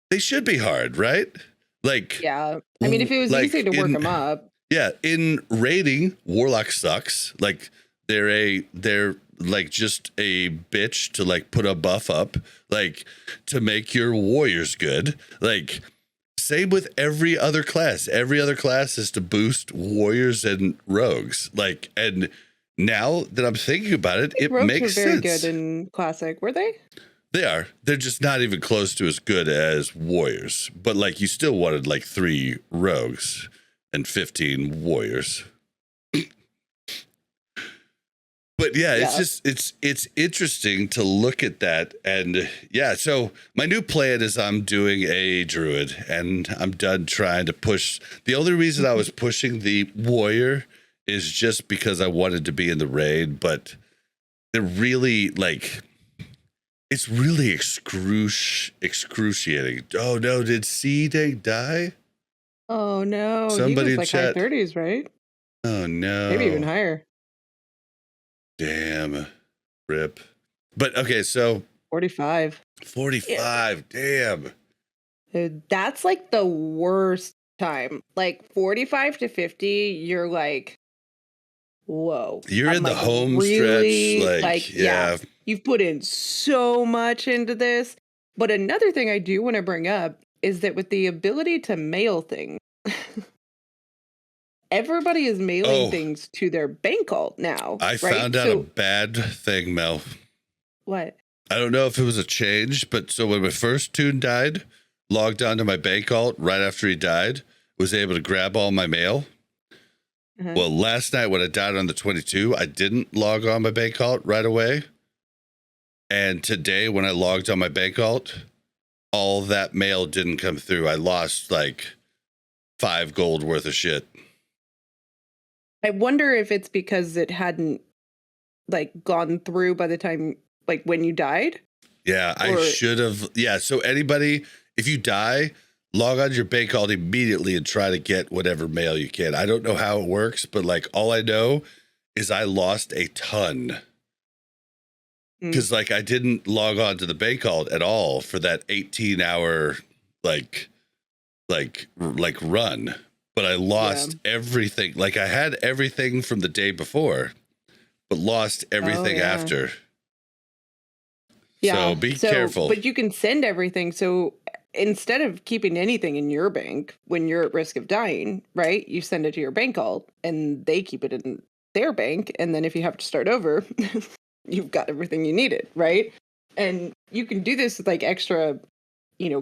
they should be hard, right? Like, yeah, I mean, if it was easy to work them up. Yeah, in raiding, Warlock sucks. Like they're like just a bitch to like put a buff up, like to make your warriors good. Like same with every other class. Every other class is to boost warriors and rogues. Like, and now that I'm thinking about it, it rogues makes were very sense. good in Classic, were they? They are. They're just not even close to as good as warriors. But like you still wanted like 3 rogues and 15 warriors. But yeah, it's just it's interesting to look at that. And yeah, so my new plan is I'm doing a druid and I'm done trying to push. The only reason I was pushing the warrior is just because I wanted to be in the raid, but they're really like it's really excruciating. Oh no, did C-Dank die? Oh no, Somebody he in was like chat. high 30s, right? Oh no, Maybe even higher. Damn, rip. But okay, so 45. 45. Damn. Dude, that's like the worst time. Like 45 to 50, you're like, whoa. You're I'm in the like, home really, stretch. Like, yeah. You've put in so much into this. But another thing I do want to bring up is that with the ability to mail things, everybody is mailing things to their bank alt now. I found out a bad thing, Mel. What? I don't know if it was a change, but so when my first tune died, logged onto my bank alt right after he died, was able to grab all my mail. Uh-huh. Well, last night when I died on the 22, I didn't log on my bank alt right away. And today when I logged on my bank alt, all that mail didn't come through. I lost like 5 gold worth of shit. I wonder if it's because it hadn't like gone through by the time, like when you died. Yeah, I should have. Yeah. So anybody, if you die, log on your bank alt immediately and try to get whatever mail you can. I don't know how it works, but like all I know is I lost a ton. Because like I didn't log on to the bank alt at all for that 18-hour like run. But I lost everything. Like I had everything from the day before, but lost everything after. Yeah. So be careful. But you can send everything. So instead of keeping anything in your bank when you're at risk of dying, right? You send it to your bank alt and they keep it in their bank. And then if you have to start over, you've got everything you needed, right? And you can do this with like extra,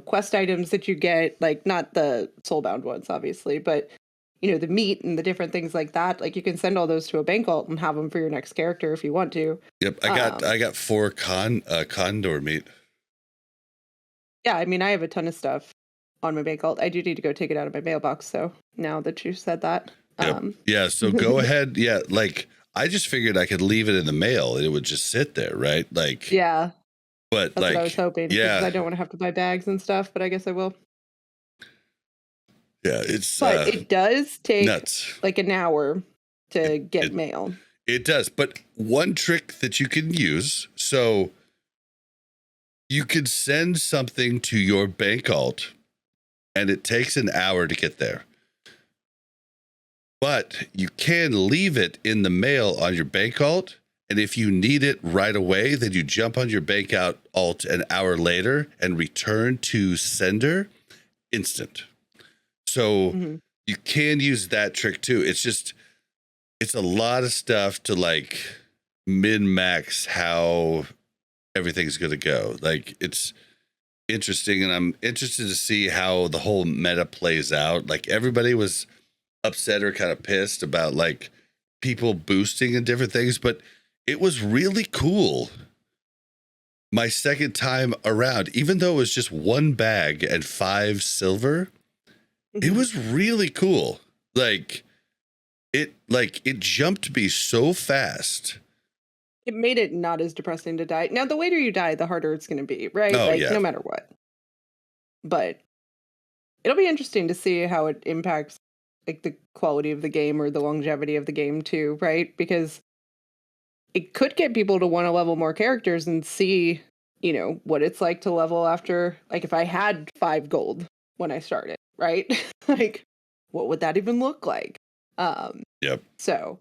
quest items that you get, like not the soulbound ones, obviously, but the meat and the different things like that. Like you can send all those to a bank alt and have them for your next character if you want to. Yep, I got 4 condor meat. Yeah, I mean, I have a ton of stuff on my bank alt. I do need to go take it out of my mailbox. So now that you said that, yep. Yeah. So go ahead. Yeah, like I just figured I could leave it in the mail and it would just sit there, right? Like yeah. But that's like, what I was hoping. Yeah, because I don't want to have to buy bags and stuff, but I guess I will. Yeah, it's. But it does take nuts. Like an hour to get mail. It does, but one trick that you can use, so you could send something to your bank alt, and it takes an hour to get there. But you can leave it in the mail on your bank alt. And if you need it right away, then you jump on your bank alt an hour later and return to sender instant. So you can use that trick too. It's a lot of stuff to like min-max how everything's going to go. Like, it's interesting, and I'm interested to see how the whole meta plays out. Like, everybody was upset or kind of pissed about like people boosting and different things, but it was really cool my second time around, even though it was just 1 bag and 5 silver. It was really cool. Like it jumped me so fast. It made it not as depressing to die. Now, the later you die, the harder it's going to be, right? Oh, like, yeah. no matter what. But it'll be interesting to see how it impacts like the quality of the game or the longevity of the game too, right? Because it could get people to want to level more characters and see, you know, what it's like to level after, like if I had 5 gold when I started, right? Like, what would that even look like? Yep. So,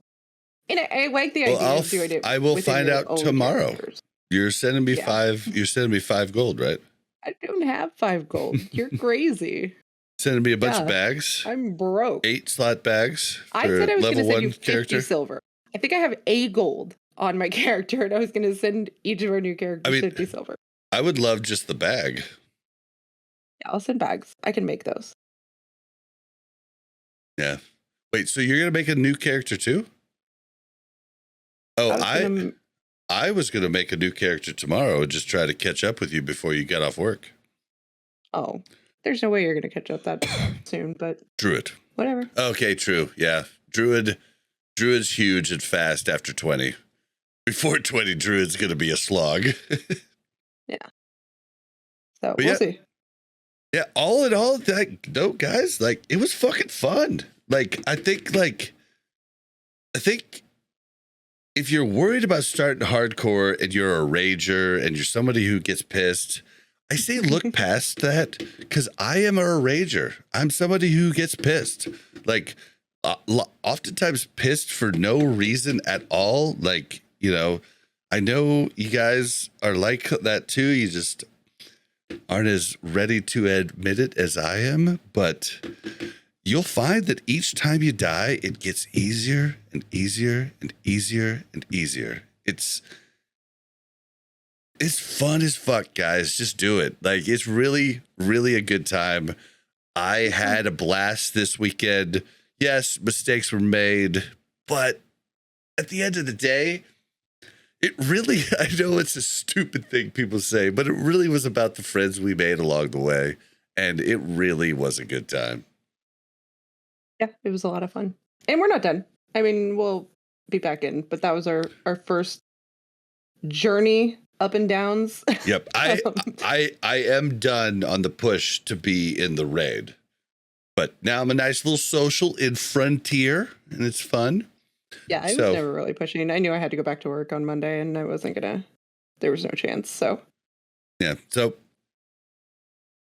and I like the idea of doing it. I will within find your out own tomorrow. characters. You're sending me Yeah. 5. You're sending me 5 gold, right? I don't have 5 gold. You're crazy. Sending me a bunch of Yeah. bags. I'm broke. 8 slot bags for I said I was going level to send 1 you 50 character. silver. I think I have a gold on my character, and I was going to send each of our new characters 50 silver. I would love just the bag. Yeah, I'll send bags. I can make those. Yeah. Wait, so you're gonna make a new character too? Oh, I was gonna make a new character tomorrow and just try to catch up with you before you get off work. Oh, there's no way you're gonna catch up that soon, but Druid. whatever. Okay, true. Yeah. Druid's huge and fast after 20. Before 20, Druid's gonna be a slog. So But we'll see. Yeah, all in all, no, guys, like it was fucking fun. Like I think if you're worried about starting hardcore and you're a rager and you're somebody who gets pissed, I say look past that, because I am a rager. I'm somebody who gets pissed, like oftentimes pissed for no reason at all. Like, you know, I know you guys are like that too. You just aren't as ready to admit it as I am, but you'll find that each time you die, it gets easier and easier and easier and easier. It's fun as fuck, guys. Just do it. Like, it's really, really a good time. I had a blast this weekend. Yes, mistakes were made, but at the end of the day, it really, I know it's a stupid thing people say, but it really was about the friends we made along the way. And it really was a good time. Yeah, it was a lot of fun. And we're not done. I mean, we'll be back in, but that was our first journey up and downs. Yep. I am done on the push to be in the raid. But now I'm a nice little social in Frontier, and it's fun. Yeah, I was never really pushing. I knew I had to go back to work on Monday, and I wasn't gonna. There was no chance. So yeah. So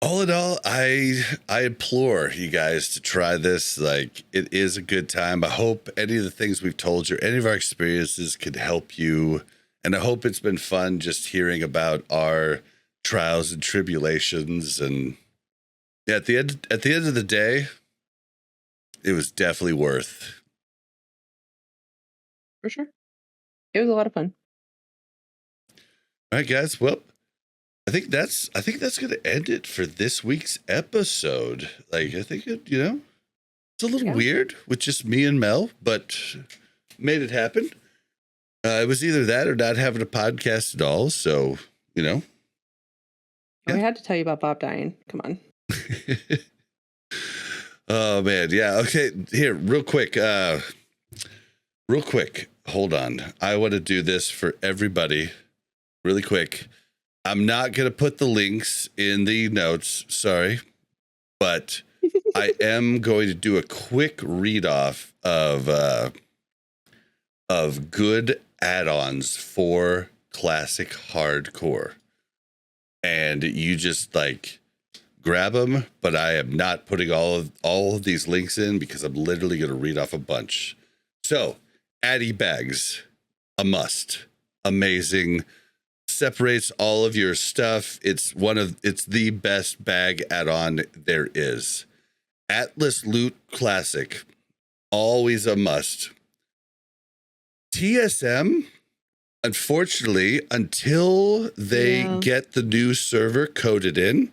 all in all, I implore you guys to try this. Like, it is a good time. I hope any of the things we've told you, any of our experiences, could help you, and I hope it's been fun just hearing about our trials and tribulations. And yeah, at the end of the day, it was definitely worth. for sure, it was a lot of fun. All right, guys. Well, I think that's going to end it for this week's episode. Like, I think it's a little weird with just me and Mel, but made it happen. It was either that or not having a podcast at all. So, I had to tell you about Bob dying. Come on. Oh man. Yeah. Okay. Here, real quick. Hold on. I want to do this for everybody really quick. I'm not going to put the links in the notes. Sorry. But I am going to do a quick read off of good add-ons for classic hardcore. And you just like grab them, but I am not putting all of these links in because I'm literally going to read off a bunch. So, Addy bags, a must. Amazing. Separates all of your stuff. It's the best bag add-on there is. Atlas Loot Classic, always a must. TSM Unfortunately, until they get the new server coded in,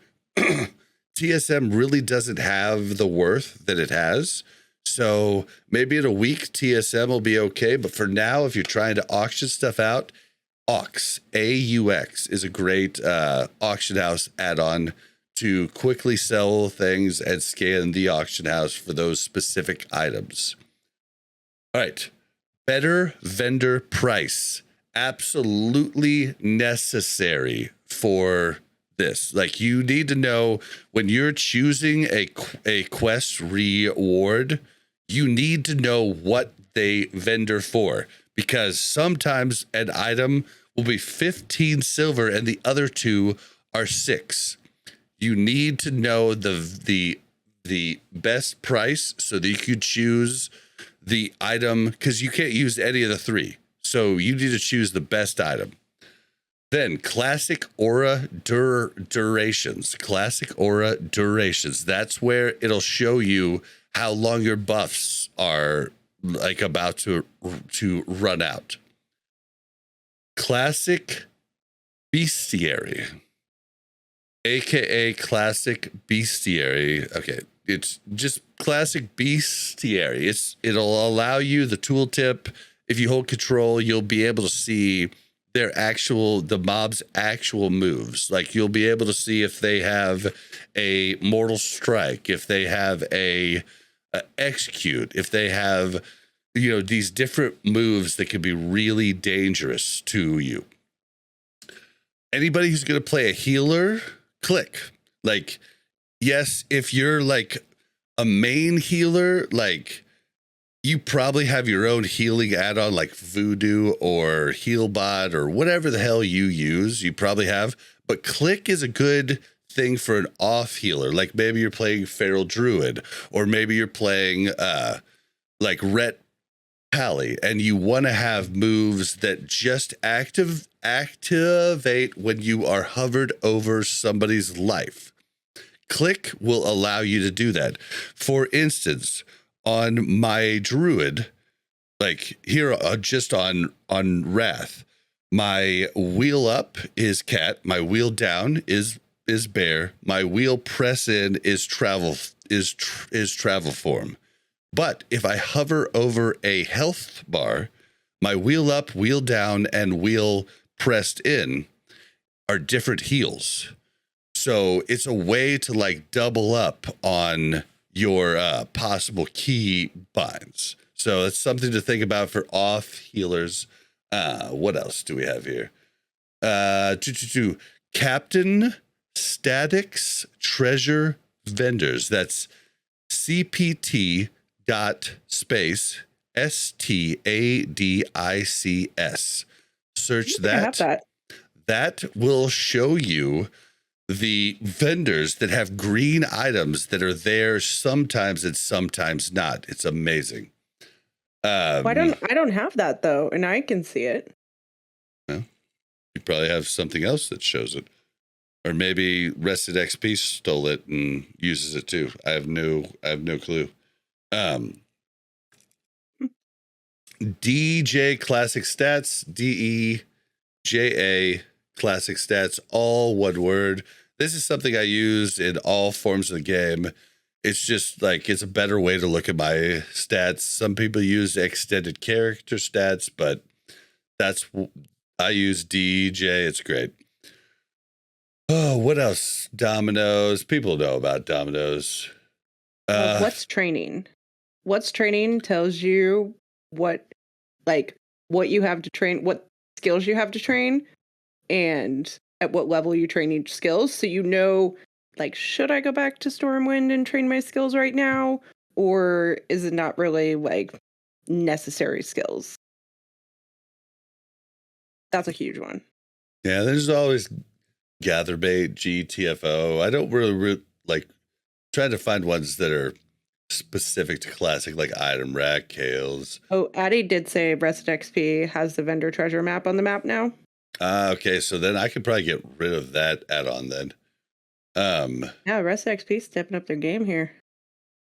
TSM really doesn't have the worth that it has. So maybe in a week, TSM will be okay. But for now, if you're trying to auction stuff out, AUX, AUX is a great auction house add-on to quickly sell things and scan the auction house for those specific items. All right. Better vendor price. Absolutely necessary for this. Like, you need to know when you're choosing a quest reward, you need to know what they vendor for, because sometimes an item will be 15 silver and the other two are 6. You need to know the best price so that you could choose the item, because you can't use any of the 3. So you need to choose the best item. Then classic aura durations. Classic aura durations. That's where it'll show you how long your buffs are like about to run out. Classic bestiary. AKA classic bestiary. Okay. It's just classic bestiary. It'll allow you the tooltip. If you hold control, you'll be able to see the mob's actual moves. Like, you'll be able to see if they have a mortal strike, if they have a execute, if they have, these different moves that can be really dangerous to you. Anybody who's going to play a healer, click. Like, yes, if you're like a main healer, like, you probably have your own healing add-on like Voodoo or Healbot or whatever the hell you use. You probably have, but Click is a good thing for an off healer. Like, maybe you're playing Feral Druid, or maybe you're playing like Ret Pally, and you want to have moves that just activate when you are hovered over somebody's life. Click will allow you to do that. For instance, on my druid, like here, just on Wrath, my wheel up is cat, my wheel down is bear, my wheel press in is travel form. But if I hover over a health bar, my wheel up, wheel down, and wheel pressed in are different heals. So it's a way to like double up on your possible key binds. So it's something to think about for off healers. What else do we have here? Captain Statics Treasure Vendors. That's CPT space STADICS. Search that. That will show you the vendors that have green items that are there sometimes and sometimes not. It's amazing. I don't have that though, and I can see it. Well, you probably have something else that shows it, or maybe Rested XP stole it and uses it too. I have no clue. DJ Classic Stats, DEJA Classic Stats, all one word. This is something I use in all forms of the game. It's just like, it's a better way to look at my stats. Some people use extended character stats, but I use DJ. It's great. Oh, what else? Dominoes. People know about dominoes. What's training? What's training tells you what you have to train, what skills you have to train, and at what level you train each skills. So like, should I go back to Stormwind and train my skills right now? Or is it not really like necessary skills? That's a huge one. Yeah, there's always Gatherbait, GTFO. I don't really like trying to find ones that are specific to Classic, like Item Rack, Kales. Oh, Addie did say Rested XP has the vendor treasure map on the map now. Okay, so then I could probably get rid of that add-on then. Yeah, Rested XP stepping up their game here.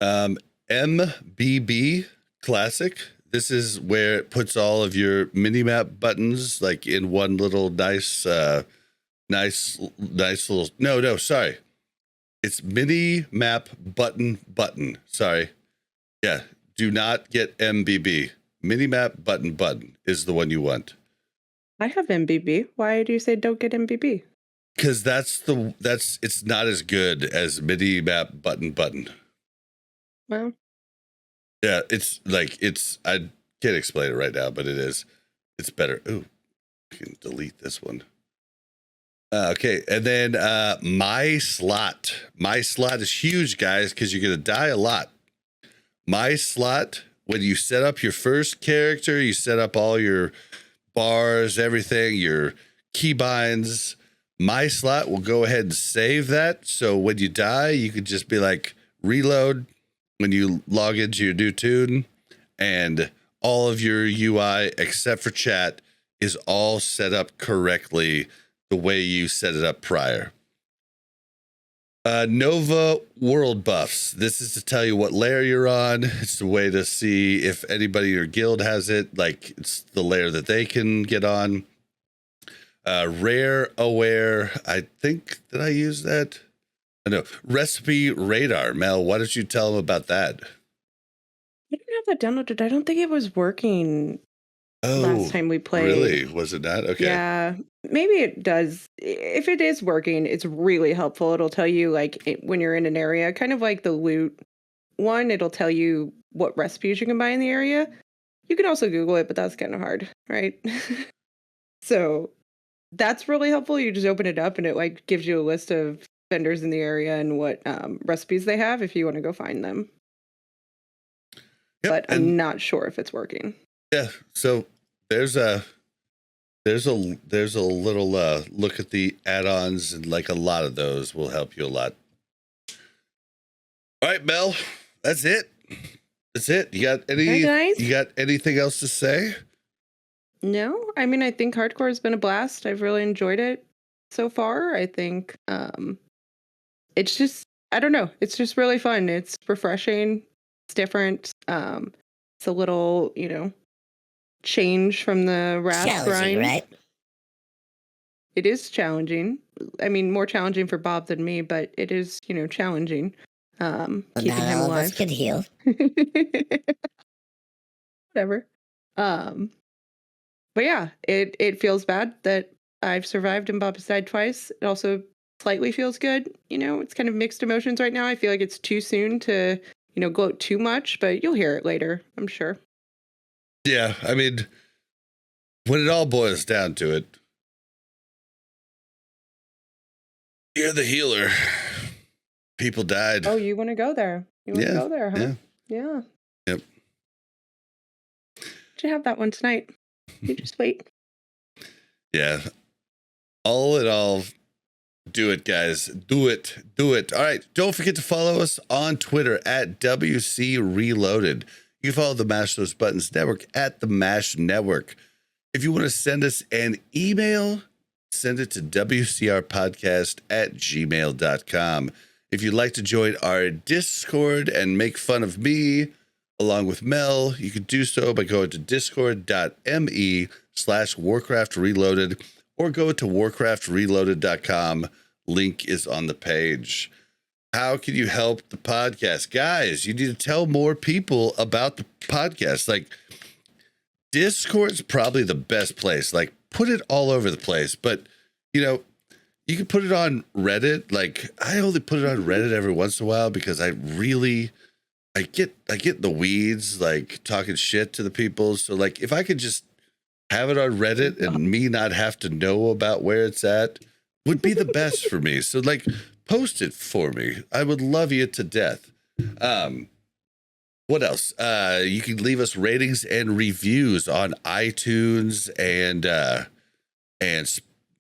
MBB Classic. This is where it puts all of your mini-map buttons like in one little nice little. No, sorry. It's mini-map button. Sorry. Yeah. Do not get MBB. Mini-map button is the one you want. I have MBB. Why do you say don't get MBB? Because it's not as good as mini-map button. Well, yeah, I can't explain it right now, but it's better. Ooh, I can delete this one. Okay, and then my slot is huge, guys, because you're gonna die a lot. My slot, when you set up your first character, you set up all your bars, everything, your keybinds. My slot will go ahead and save that. So when you die, you could just be like, reload when you log into your new tune, and all of your UI, except for chat, is all set up correctly the way you set it up prior. Nova world buffs. This is to tell you what layer you're on. It's the way to see if anybody in your guild has it. Like, it's the layer that they can get on. Rare aware. I think, did I use that? I know. Recipe radar. Mel, why don't you tell them about that? I didn't have that downloaded. I don't think it was working last time we played. Really? Was it not? Okay. Yeah, maybe it does. If it is working, it's really helpful. It'll tell you when you're in an area, kind of like the loot one, it'll tell you what recipes you can buy in the area. You can also Google it, but that's kind of hard, right? So that's really helpful. You just open it up and it gives you a list of vendors in the area and what recipes they have if you want to go find them. Yep, but I'm not sure if it's working. Yeah, so there's a little look at the add-ons, and like a lot of those will help you a lot. All right, Mel, that's it. You got anything else to say? No, I mean, I think hardcore has been a blast. I've really enjoyed it so far. I think it's just, I don't know, it's just really fun. It's refreshing. It's different. It's a little, change from the Wrath grind. Right? It is challenging. I mean, more challenging for Bob than me, but it is, challenging. Keeping him alive. All of us can heal. Whatever. But yeah, it feels bad that I've survived and Bob has died twice. It also slightly feels good. It's kind of mixed emotions right now. I feel like it's too soon to, gloat too much, but you'll hear it later, I'm sure. Yeah, I mean, when it all boils down to it, you're the healer. People died. Oh, you want to go there? You want to go there, huh? Yeah. Yep. You have that one tonight. You just wait. Yeah. All in all, do it, guys. Do it. All right. Don't forget to follow us on Twitter at WC Reloaded. You can follow the Mash Those Buttons Network at the Mash Network. If you want to send us an email, send it to wcrpodcast@gmail.com. If you'd like to join our Discord and make fun of me along with Mel, you can do so by going to discord.me/Warcraft Reloaded or go to warcraftreloaded.com. Link is on the page. How can you help the podcast? Guys, you need to tell more people about the podcast. Like, Discord's probably the best place. Like, put it all over the place. But, you can put it on Reddit. Like, I only put it on Reddit every once in a while because I get the weeds, like, talking shit to the people. So, like, if I could just have it on Reddit and me not have to know about where it's at, would be the best for me. So, like, post it for me. I would love you to death. What else? You can leave us ratings and reviews on iTunes and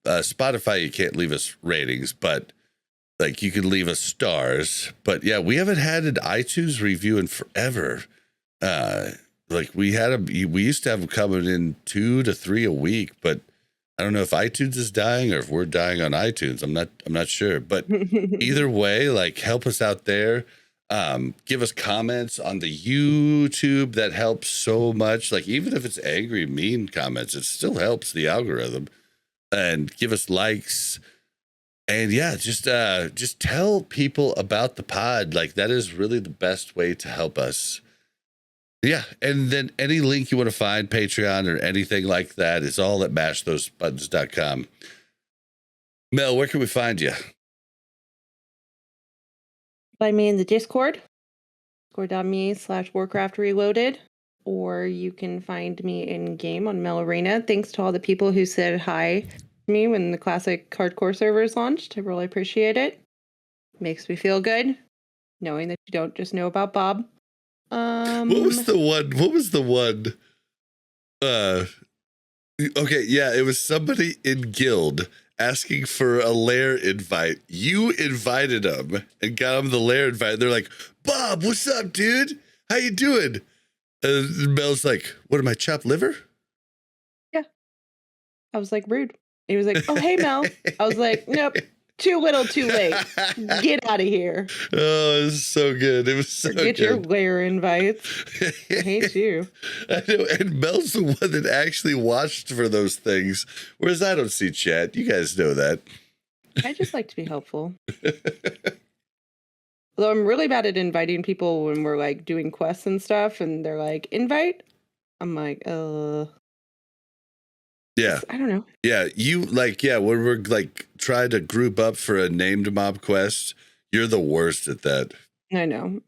Spotify. You can't leave us ratings, but like you can leave us stars. But yeah, we haven't had an iTunes review in forever. Like we used to have them coming in 2 to 3 a week, but I don't know if iTunes is dying or if we're dying on iTunes. I'm not sure, but either way, like, help us out there. Give us comments on the YouTube. That helps so much. Like, even if it's angry, mean comments, it still helps the algorithm. And give us likes. And yeah, just tell people about the pod. Like, that is really the best way to help us. Yeah. And then any link you want to find, Patreon or anything like that, is all at mashthosebuttons.com. Mel, where can we find you? Find me in the Discord, discord.me/Warcraft Reloaded, or you can find me in game on Mel Arena. Thanks to all the people who said hi to me when the classic hardcore servers launched. I really appreciate it. Makes me feel good knowing that you don't just know about Bob. What was the one? Okay, yeah, it was somebody in guild asking for a lair invite. You invited them and got them the lair invite. They're like, Bob, what's up, dude? How you doing? And Mel's like, what am I, chopped liver? Yeah. I was like, rude. He was like, oh, hey, Mel. I was like, nope. Too little, too late. Get out of here. Oh, it was so good. It was so Forget good. your lair invites. I hate you. I know. And Mel's the one that actually watched for those things, whereas I don't see chat. You guys know that. I just like to be helpful. Although I'm really bad at inviting people when we're like doing quests and stuff, and they're like, invite? I'm like, Yeah. I don't know. Yeah. You like, yeah, when we're like trying to group up for a named mob quest, you're the worst at that. I know.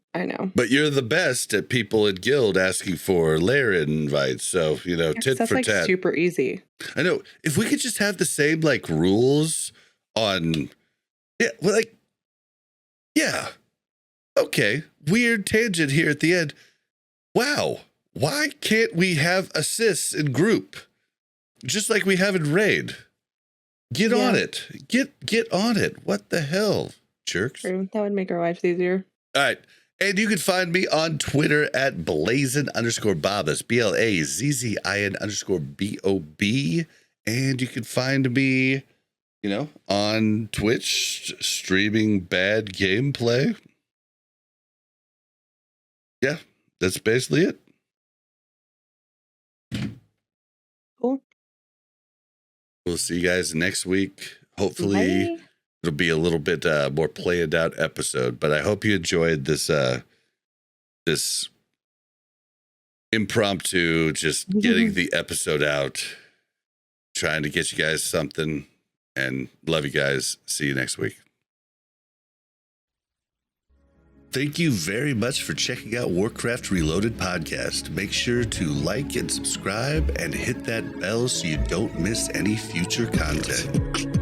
But you're the best at people in guild asking for lair invites. So, you know, tit that's for like tat. super easy. I know. If we could just have the same like rules on, yeah, well, like, yeah. Okay. Weird tangent here at the end. Wow. Why can't we have assists in group? Just like we have in raid. Get on it. Get on it. What the hell, jerks? True. That would make our lives easier. All right. And you can find me on Twitter at blazin_Bob. That's BLAZZIN_BOB. And you can find me, you know, on Twitch streaming bad gameplay. Yeah, that's basically it. Cool. We'll see you guys next week. Hopefully, it'll be a little bit more planned out episode. But I hope you enjoyed this this impromptu, just getting the episode out, trying to get you guys something. And love you guys. See you next week. Thank you very much for checking out Warcraft Reloaded Podcast. Make sure to like and subscribe and hit that bell so you don't miss any future content.